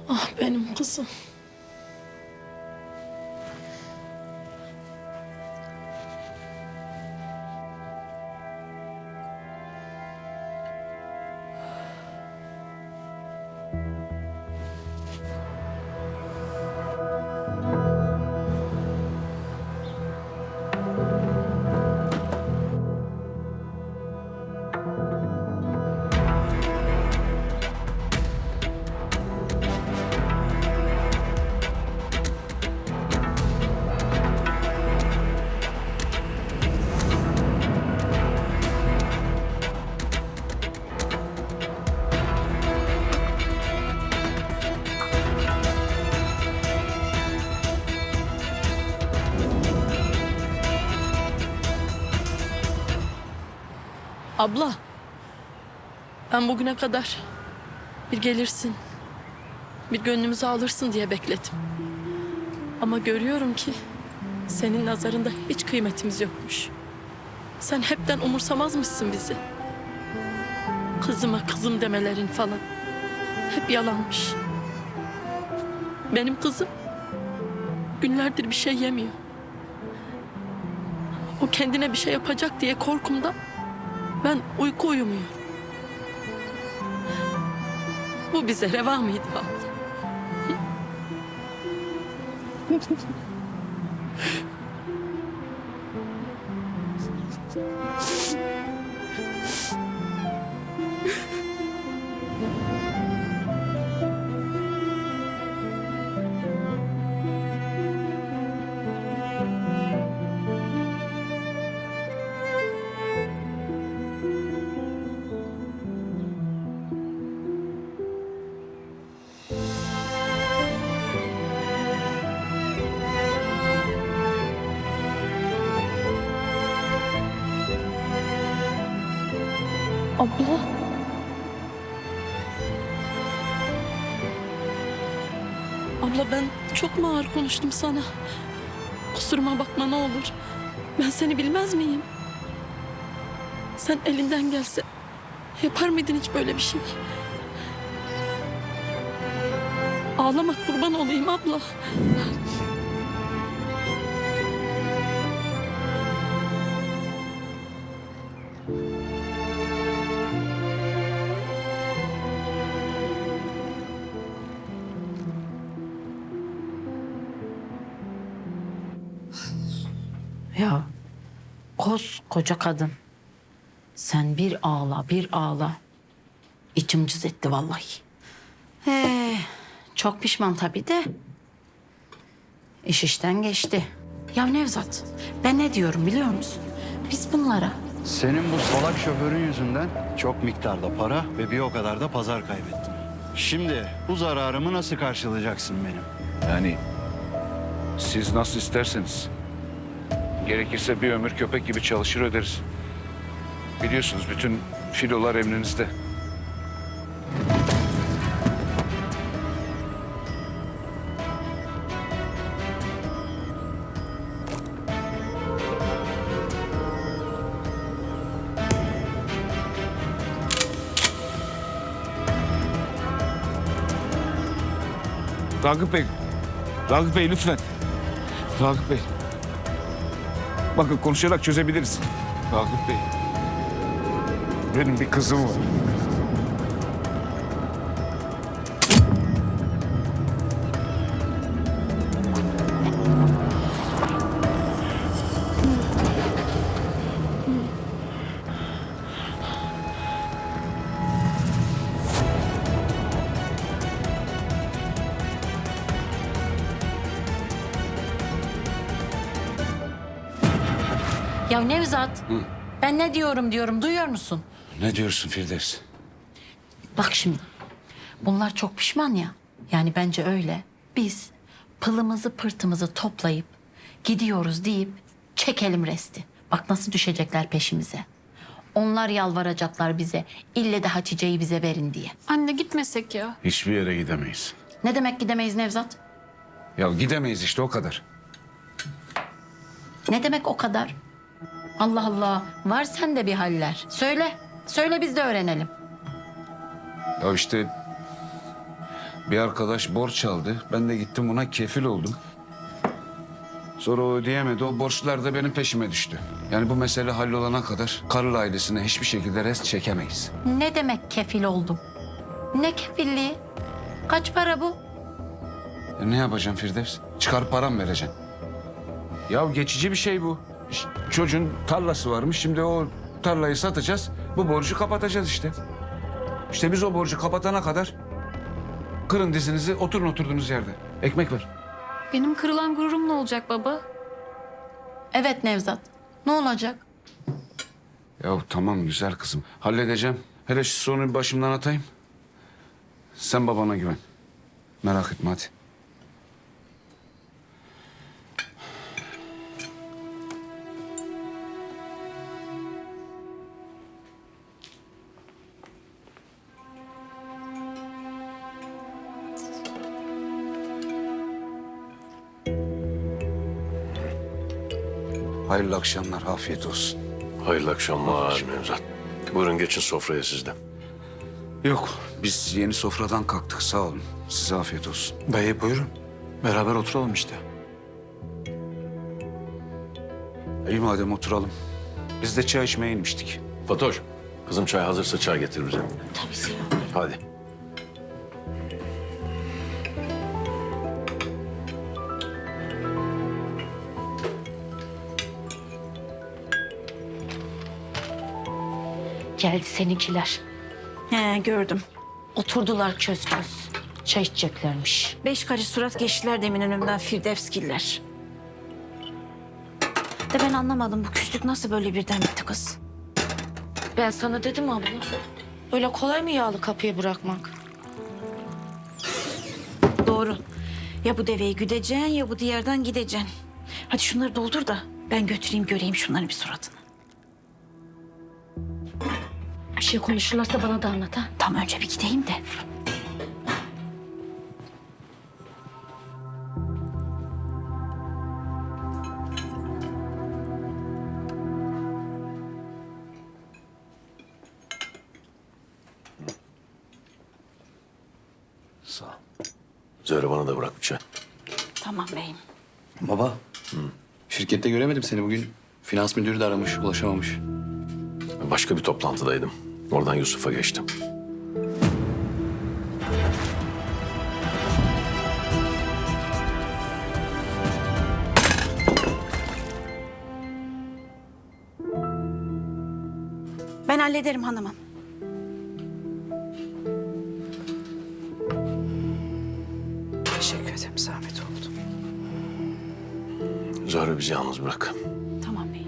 Ah benim kızım. Abla, ben bugüne kadar bir gelirsin, bir gönlümüzü alırsın diye bekledim. Ama görüyorum ki senin nazarında hiç kıymetimiz yokmuş. Sen hepten umursamazmışsın bizi. Kızıma kızım demelerin falan hep yalanmış. Benim kızım günlerdir bir şey yemiyor. O kendine bir şey yapacak diye korkumdan ben uyku uyumuyorum. Bu bize reva mıydı abla? Abla. Abla ben çok mu ağır konuştum sana? Kusuruma bakma ne olur. Ben seni bilmez miyim? Sen elinden gelse yapar mıydın hiç böyle bir şey? Ağlama kurban olayım abla. Ya koskoca kadın. Sen bir ağla bir ağla. İçim cız etti vallahi. Çok pişman tabii de. İş işten geçti. Ya Nevzat, ben ne diyorum biliyor musun? Biz bunlara Senin bu salak şoförün yüzünden çok miktarda para ve bir o kadar da pazar kaybettim. Şimdi bu zararımı nasıl karşılayacaksın benim? Yani siz nasıl isterseniz. Gerekirse bir ömür köpek gibi çalışır öderiz. Biliyorsunuz bütün filolar emrinizde. Ragıp Bey, Ragıp Bey lütfen. Ragıp Bey. Bakın konuşarak çözebiliriz. Ragıp Bey. Benim bir kızım var. Ya Nevzat, ben ne diyorum duyuyor musun? Ne diyorsun Firdevs? Bak şimdi, bunlar çok pişman ya. Yani bence öyle. Biz pılımızı pırtımızı toplayıp gidiyoruz deyip çekelim resti. Bak nasıl düşecekler peşimize. Onlar yalvaracaklar bize. İlle de Hatice'yi bize verin diye. Anne gitmesek ya. Hiçbir yere gidemeyiz. Ne demek gidemeyiz Nevzat? Ya gidemeyiz işte o kadar. Ne demek o kadar? Allah Allah, var sende bir haller. Söyle biz de öğrenelim. Ya işte bir arkadaş borç aldı. Ben de gittim ona kefil oldum. Sonra o ödeyemedi. O borçlar da benim peşime düştü. Yani bu mesele hallolana kadar Karıl ailesine hiçbir şekilde rest çekemeyiz. Ne demek kefil oldum? Ne kefilliği? Kaç para bu? Ne yapacağım Firdevs? Çıkar param vereceksin. Ya geçici bir şey bu. Çocuğun tarlası varmış. Şimdi o tarlayı satacağız. Bu borcu kapatacağız işte. İşte biz o borcu kapatana kadar kırın dizinizi, oturun oturduğunuz yerde. Ekmek ver. Benim kırılan gururum ne olacak baba? Evet Nevzat. Ne olacak? Ya tamam güzel kızım. Halledeceğim. Hele şu sorunu bir başımdan atayım. Sen babana güven. Merak etme hadi. Hayırlı akşamlar, afiyet olsun. Hayırlı akşamlar Nevzat. Buyurun geçin sofraya siz de. Yok, biz yeni sofradan kalktık, sağ olun. Size afiyet olsun. Bey buyurun. Beraber oturalım işte. İyi madem oturalım. Biz de çay içmeye inmiştik. Fatoş, kızım çay hazırsa çay getir bize. Tabii Sinan. Hadi. Geldi seninkiler. He gördüm. Oturdular köz köz. Çay içeceklermiş. 5 karış surat geçtiler demin önümden Firdevsgiller. De ben anlamadım bu küslük nasıl böyle birden bitti kız? Ben sana dedim abla. Öyle kolay mı yağlı kapıya bırakmak? Doğru. Ya bu deveyi güdeceksin ya bu diğerden gideceksin. Hadi şunları doldur da ben götüreyim göreyim şunların bir suratını. Bir şey konuşurlarsa bana da anlat ha. Tam önce bir gideyim de. Sağ ol. Zöhre bana da bırak bir çay. Tamam beyim. Baba. Şirkette göremedim seni bugün. Finans müdürü de aramış, ulaşamamış. Başka bir toplantıdaydım. Oradan Yusuf'a geçtim. Ben hallederim hanımım. Teşekkür ederim, zahmet oldu. Zöhre bizi yalnız bırak. Tamam beyim.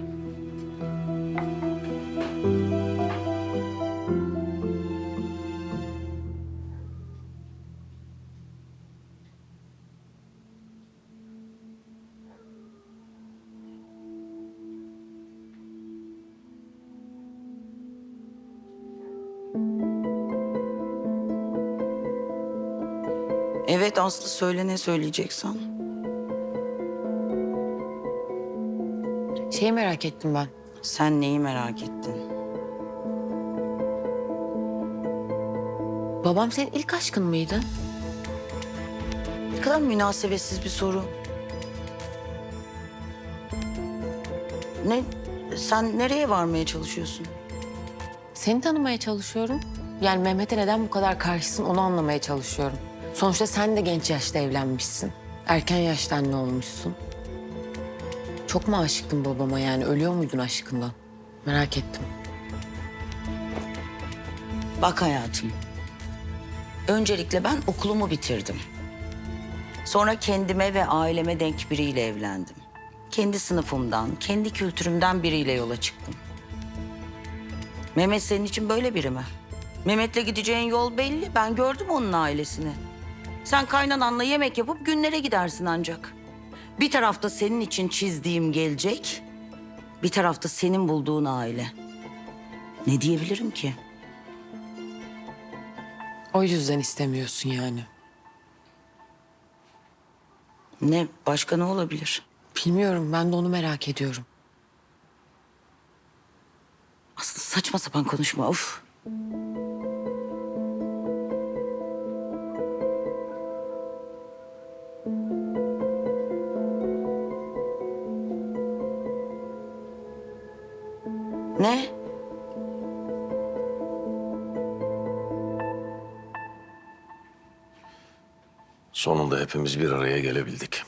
Evet Aslı söyle ne söyleyeceksen. Şeyi merak ettim ben. Sen neyi merak ettin? Babam senin ilk aşkın mıydı? Ne kadar münasebetsiz bir soru. Ne? Sen nereye varmaya çalışıyorsun? Seni tanımaya çalışıyorum. Yani Mehmet'e neden bu kadar karşısın onu anlamaya çalışıyorum. Sonuçta sen de genç yaşta evlenmişsin. Erken yaşta anne olmuşsun. Çok mu aşıktın babama yani? Ölüyor muydun aşkından? Merak ettim. Bak hayatım. Öncelikle ben okulumu bitirdim. Sonra kendime ve aileme denk biriyle evlendim. Kendi sınıfımdan, kendi kültürümden biriyle yola çıktım. Mehmet senin için böyle biri mi? Mehmet'le gideceğin yol belli. Ben gördüm onun ailesini. Sen kaynananla yemek yapıp günlere gidersin ancak. Bir tarafta senin için çizdiğim gelecek, bir tarafta senin bulduğun aile. Ne diyebilirim ki? O yüzden istemiyorsun yani. Ne? Başka ne olabilir? Bilmiyorum, ben de onu merak ediyorum. Aslı saçma sapan konuşma, of. Ne? Sonunda hepimiz bir araya gelebildik.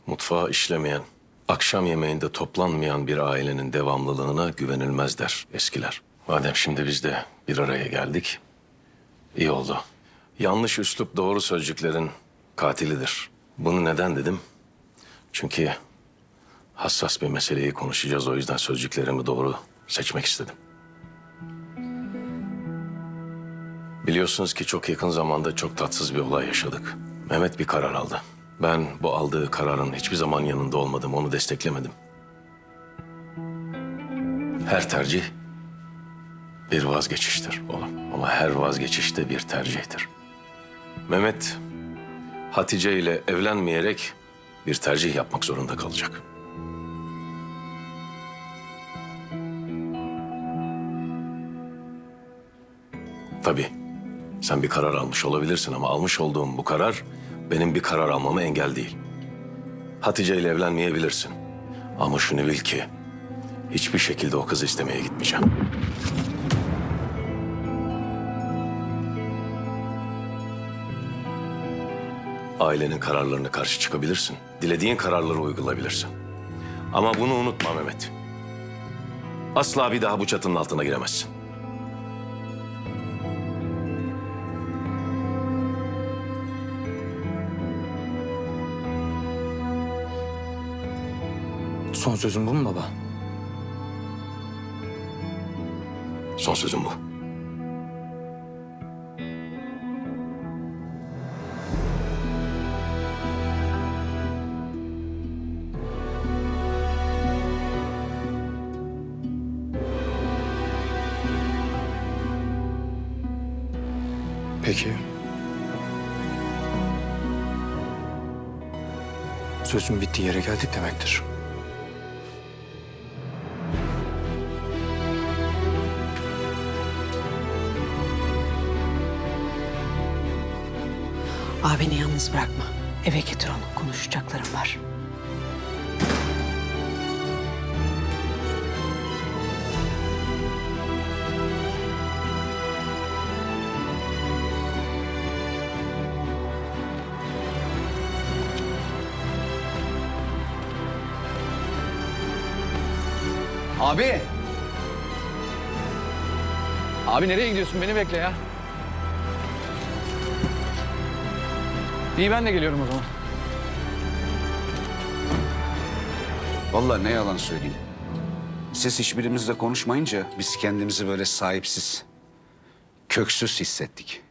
Mutfağı işlemeyen, akşam yemeğinde toplanmayan bir ailenin devamlılığına güvenilmez der eskiler. Madem şimdi biz de bir araya geldik, iyi oldu. Yanlış üslup doğru sözcüklerin katilidir. Bunu neden dedim? Çünkü hassas bir meseleyi konuşacağız. O yüzden sözcüklerimi doğru seçmek istedim. Biliyorsunuz ki çok yakın zamanda çok tatsız bir olay yaşadık. Mehmet bir karar aldı. Ben bu aldığı kararın hiçbir zaman yanında olmadım, onu desteklemedim. Her tercih bir vazgeçiştir oğlum. Ama her vazgeçiş de bir tercihtir. Mehmet Hatice ile evlenmeyerek bir tercih yapmak zorunda kalacak. Tabii sen bir karar almış olabilirsin ama almış olduğum bu karar benim bir karar almama engel değil. Hatice ile evlenmeyebilirsin. Ama şunu bil ki hiçbir şekilde o kızı istemeye gitmeyeceğim. Ailenin kararlarına karşı çıkabilirsin. Dilediğin kararları uygulayabilirsin. Ama bunu unutma Mehmet. Asla bir daha bu çatının altına giremezsin. Son sözün bu mu baba? Son sözüm bu. Peki. Sözün bittiği yere geldik demektir. Abini yalnız bırakma. Eve getir onu. Konuşacaklarım var. Abi! Abi nereye gidiyorsun? Beni bekle ya. İyi ben de geliyorum o zaman. Vallahi ne yalan söyleyeyim. Siz hiçbirimizle konuşmayınca biz kendimizi böyle sahipsiz, köksüz hissettik.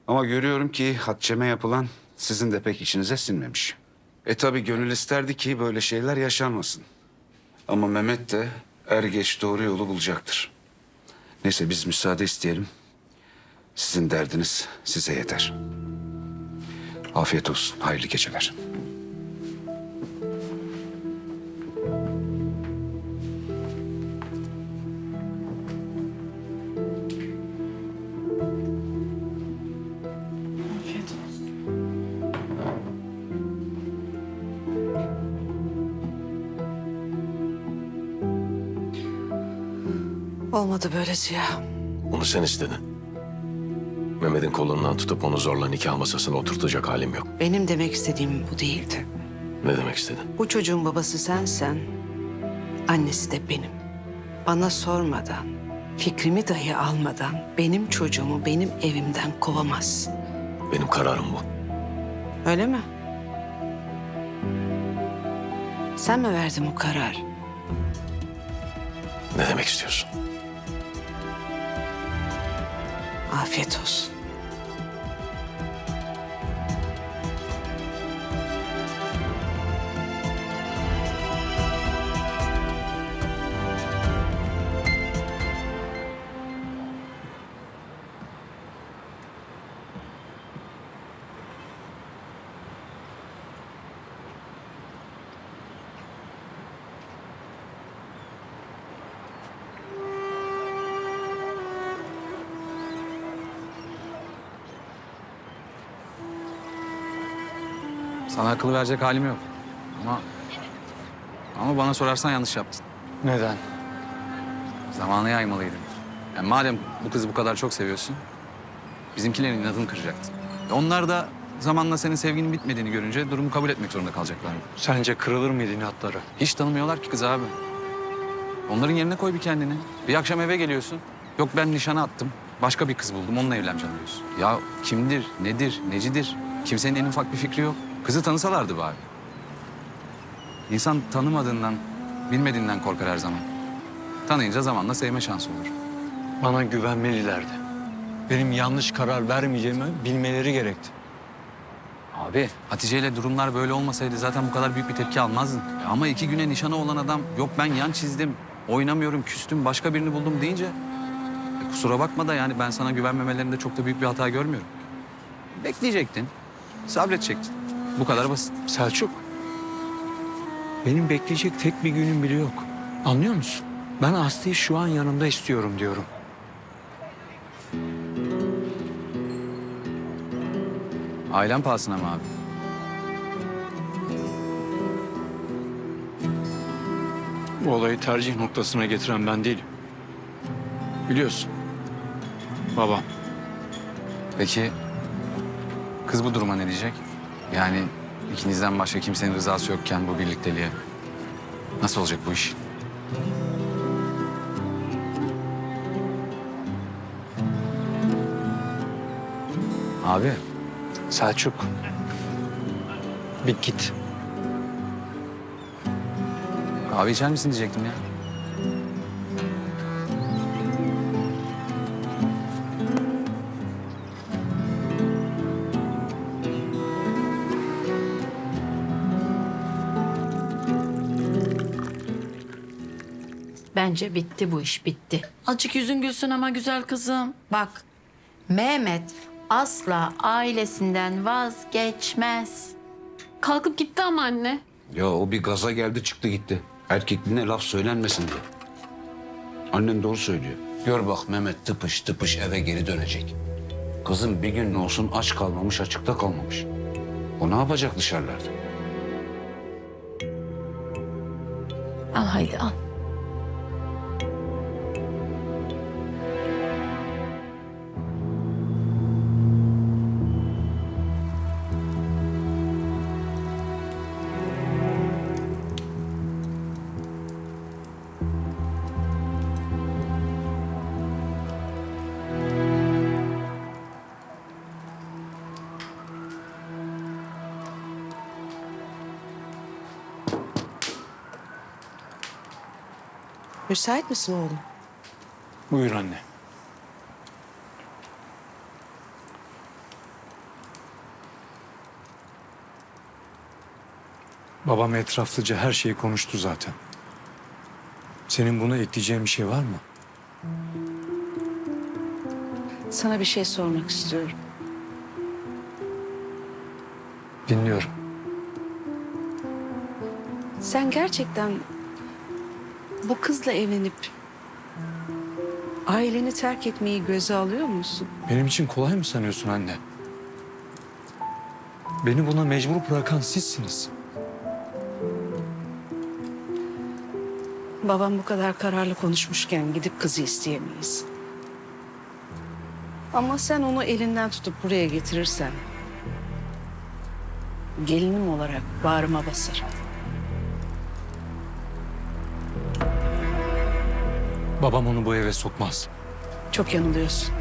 Ama görüyorum ki Hatice'me yapılan sizin de pek içinize sinmemiş. Tabii gönül isterdi ki böyle şeyler yaşanmasın. Ama Mehmet de er geç doğru yolu bulacaktır. Neyse biz müsaade isteyelim. Sizin derdiniz size yeter. Afiyet olsun, hayırlı geceler. Olmadı böyle Ziya. Bunu sen istedin. Mehmet'in kolundan tutup onu zorla nikah masasına oturtacak halim yok. Benim demek istediğim bu değildi. Ne demek istedin? Bu çocuğun babası sensen, annesi de benim. Bana sormadan, fikrimi dahi almadan benim çocuğumu benim evimden kovamazsın. Benim kararım bu. Öyle mi? Sen mi verdin o kararı? Ne demek istiyorsun? Afiyet olsun. Sana akıl verecek halim yok. Ama bana sorarsan yanlış yaptın. Neden? Zamanı yaymalıydın. Yani madem bu kızı bu kadar çok seviyorsun, bizimkilerin inadını kıracaktın. Onlar da zamanla senin sevginin bitmediğini görünce durumu kabul etmek zorunda kalacaklar. Sence kırılır mıydı inatları? Hiç tanımıyorlar ki kızı abi. Onların yerine koy bir kendini. Bir akşam eve geliyorsun. Yok ben nişana attım. Başka bir kız buldum. Onunla evleneceğim diyorsun. Ya kimdir, nedir, necidir? Kimsenin en ufak bir fikri yok. Kızı tanısalardı bari. İnsan tanımadığından, bilmediğinden korkar her zaman. Tanıyınca zamanla sevme şansı olur. Bana güvenmelilerdi. Benim yanlış karar vermeyeceğimi bilmeleri gerekti. Abi Hatice ile durumlar böyle olmasaydı zaten bu kadar büyük bir tepki almazdın. Ama 2 güne nişanı olan adam yok ben yan çizdim, oynamıyorum, küstüm, başka birini buldum deyince... kusura bakma da yani ben sana güvenmemelerinde çok da büyük bir hata görmüyorum. Bekleyecektin, sabredecektin. Bu kadar basit. Selçuk, benim bekleyecek tek bir günüm bile yok. Anlıyor musun? Ben Aslı'yı şu an yanımda istiyorum diyorum. Ailen pahasına mı abi? Bu olayı tercih noktasına getiren ben değilim. Biliyorsun. Babam. Peki kız bu duruma ne diyecek? Yani ikinizden başka kimsenin rızası yokken bu birlikteliğe nasıl olacak bu iş? Abi. Selçuk. Bir git. Abi içer misin diyecektim ya. Bence bitti bu iş, bitti. Azıcık yüzün gülsün ama güzel kızım. Bak, Mehmet asla ailesinden vazgeçmez. Kalkıp gitti ama anne. Ya o bir gaza geldi çıktı gitti. Erkekliğine laf söylenmesin diye. Annen doğru söylüyor. Gör bak Mehmet tıpış tıpış eve geri dönecek. Kızım bir gün olsun aç kalmamış, açıkta kalmamış. O ne yapacak dışarılarda? Al haydi al. Müsait misin oğlum? Buyur anne. Babam etraflıca her şeyi konuştu zaten. Senin buna ekleyeceğin bir şey var mı? Sana bir şey sormak istiyorum. Dinliyorum. Sen gerçekten bu kızla evlenip aileni terk etmeyi göze alıyor musun? Benim için kolay mı sanıyorsun anne? Beni buna mecbur bırakan sizsiniz. Babam bu kadar kararlı konuşmuşken gidip kızı isteyemeyiz. Ama sen onu elinden tutup buraya getirirsen gelinim olarak bağrıma basarım. Babam onu bu eve sokmaz. Çok yanılıyorsun.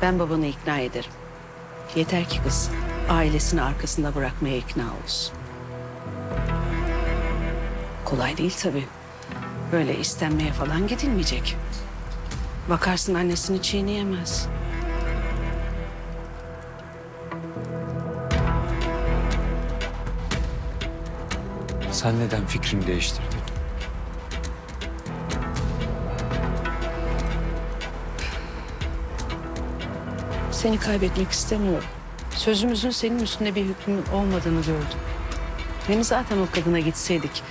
Ben babanı ikna ederim. Yeter ki kız ailesini arkasında bırakmaya ikna olsun. Kolay değil tabii. Böyle istenmeye falan gidilmeyecek. Bakarsın annesini çiğneyemez. Sen neden fikrini değiştirdin? Seni kaybetmek istemiyorum. Sözümüzün senin üstünde bir hükmün olmadığını gördüm. Hem zaten o kadına gitseydik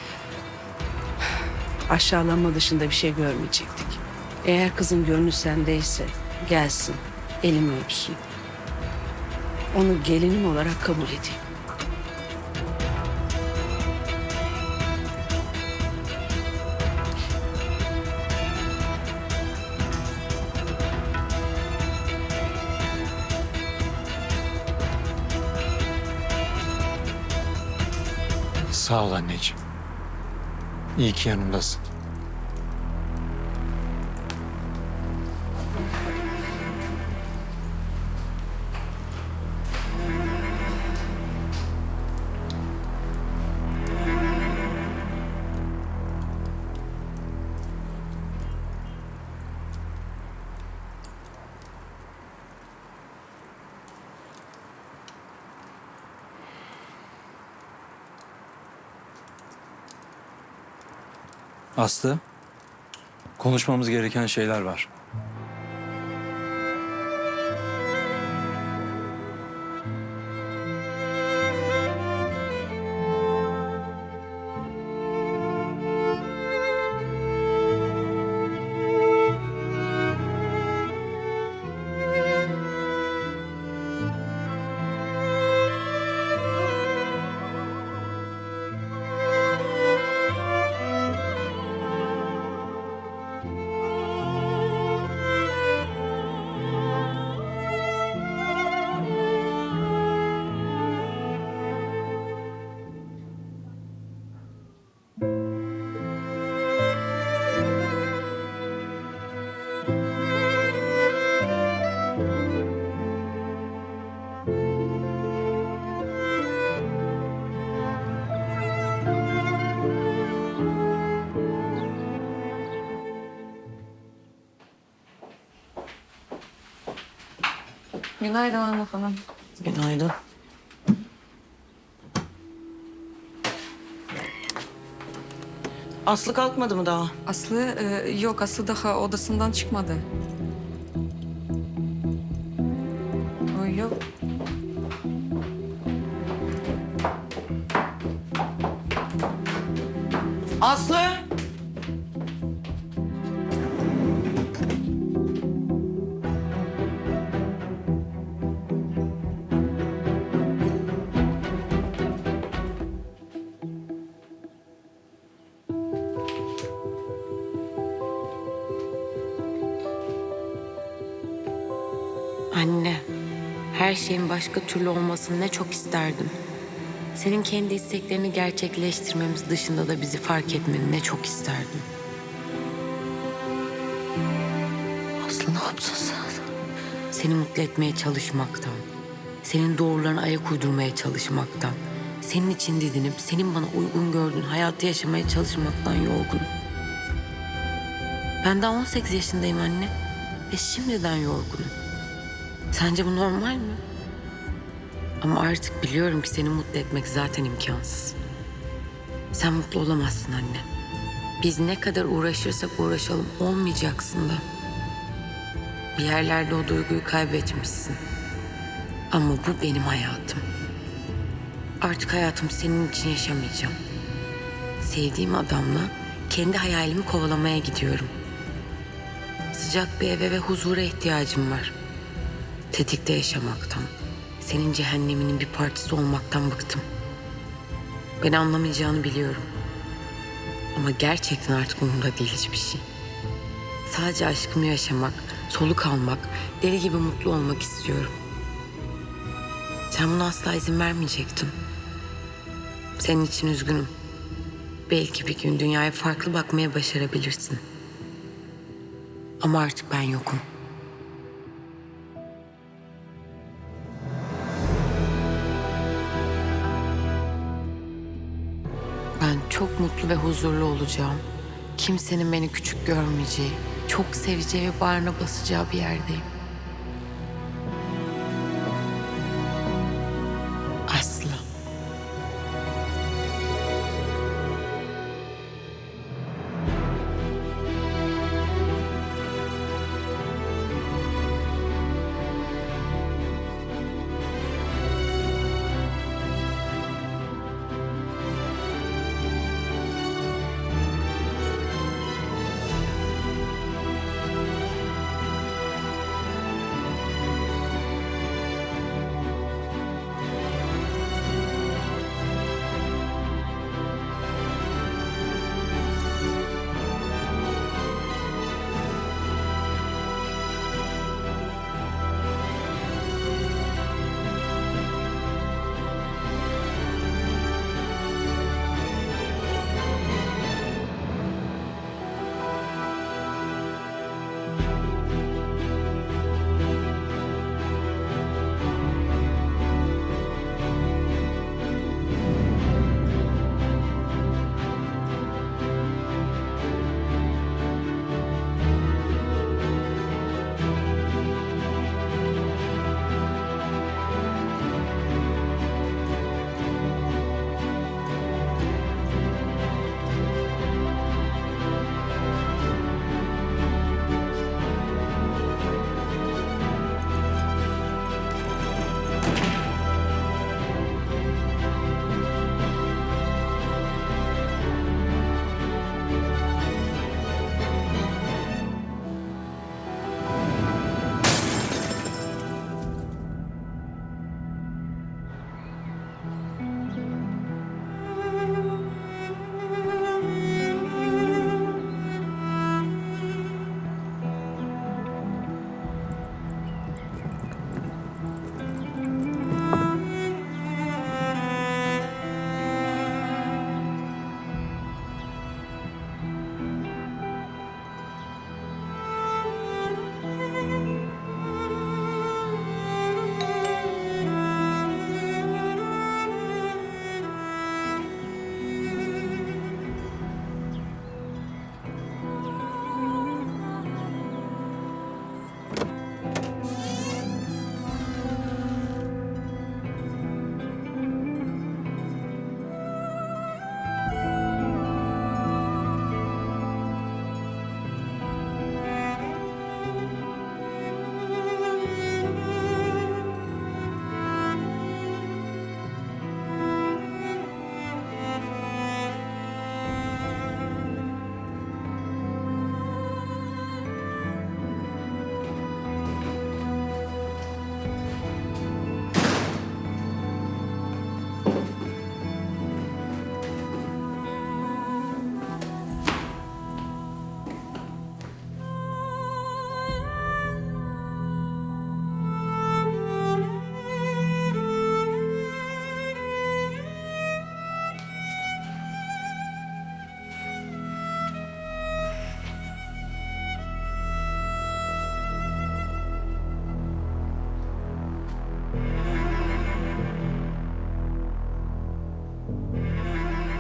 aşağılanma dışında bir şey görmeyecektik. Eğer kızın gönlü sendeyse gelsin, elimi öpsün. Onu gelinim olarak kabul edeyim. Sağ ol anneciğim. İyi ki yanımdasın. Aslı, konuşmamız gereken şeyler var. Günaydın Hanım Hanım. Günaydın. Aslı kalkmadı mı daha? Aslı yok, Aslı daha odasından çıkmadı. Uyuyor. Aslı! Anne, her şeyin başka türlü olmasını ne çok isterdim. Senin kendi isteklerini gerçekleştirmemiz dışında da bizi fark etmeni ne çok isterdim. Aslı ne yaptın sen? Seni mutlu etmeye çalışmaktan, senin doğrularına ayak uydurmaya çalışmaktan, senin için didinip senin bana uygun gördüğün hayatı yaşamaya çalışmaktan yorgunum. Ben daha 18 yaşındayım anne ve şimdiden yorgunum. Sence bu normal mi? Ama artık biliyorum ki seni mutlu etmek zaten imkansız. Sen mutlu olamazsın anne. Biz ne kadar uğraşırsak uğraşalım olmayacaksın da. Bir yerlerde o duyguyu kaybetmişsin. Ama bu benim hayatım. Artık hayatımı senin için yaşamayacağım. Sevdiğim adamla kendi hayalimi kovalamaya gidiyorum. Sıcak bir eve ve huzura ihtiyacım var. Tetikte yaşamaktan, senin cehenneminin bir parçası olmaktan bıktım. Beni anlamayacağını biliyorum. Ama gerçekten artık umurumda değil hiçbir şey. Sadece aşkımı yaşamak, soluk almak, deli gibi mutlu olmak istiyorum. Sen buna asla izin vermeyecektin. Senin için üzgünüm. Belki bir gün dünyaya farklı bakmaya başarabilirsin. Ama artık ben yokum. Ben çok mutlu ve huzurlu olacağım. Kimsenin beni küçük görmeyeceği, çok seveceği ve bağrına basacağı bir yerdeyim. Aslı.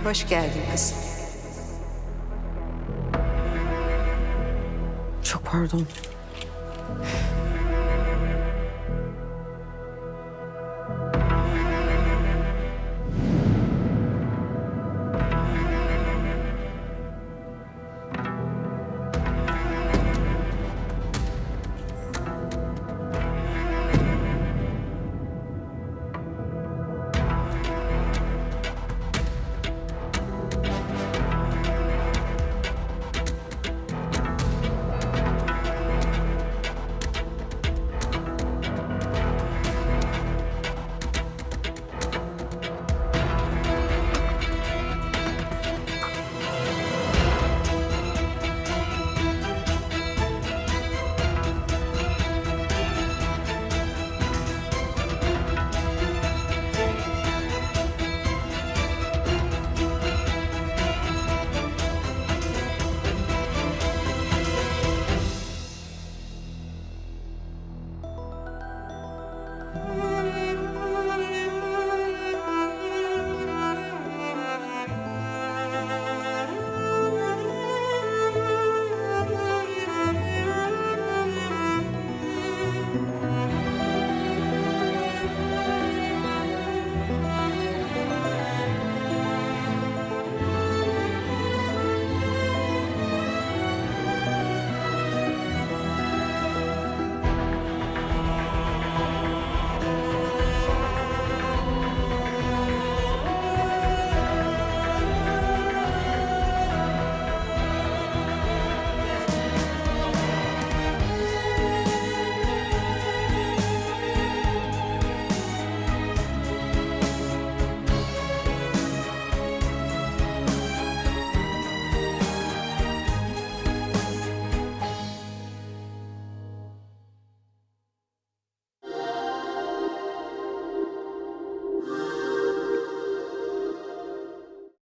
hoş geldin kızım. Çok pardon.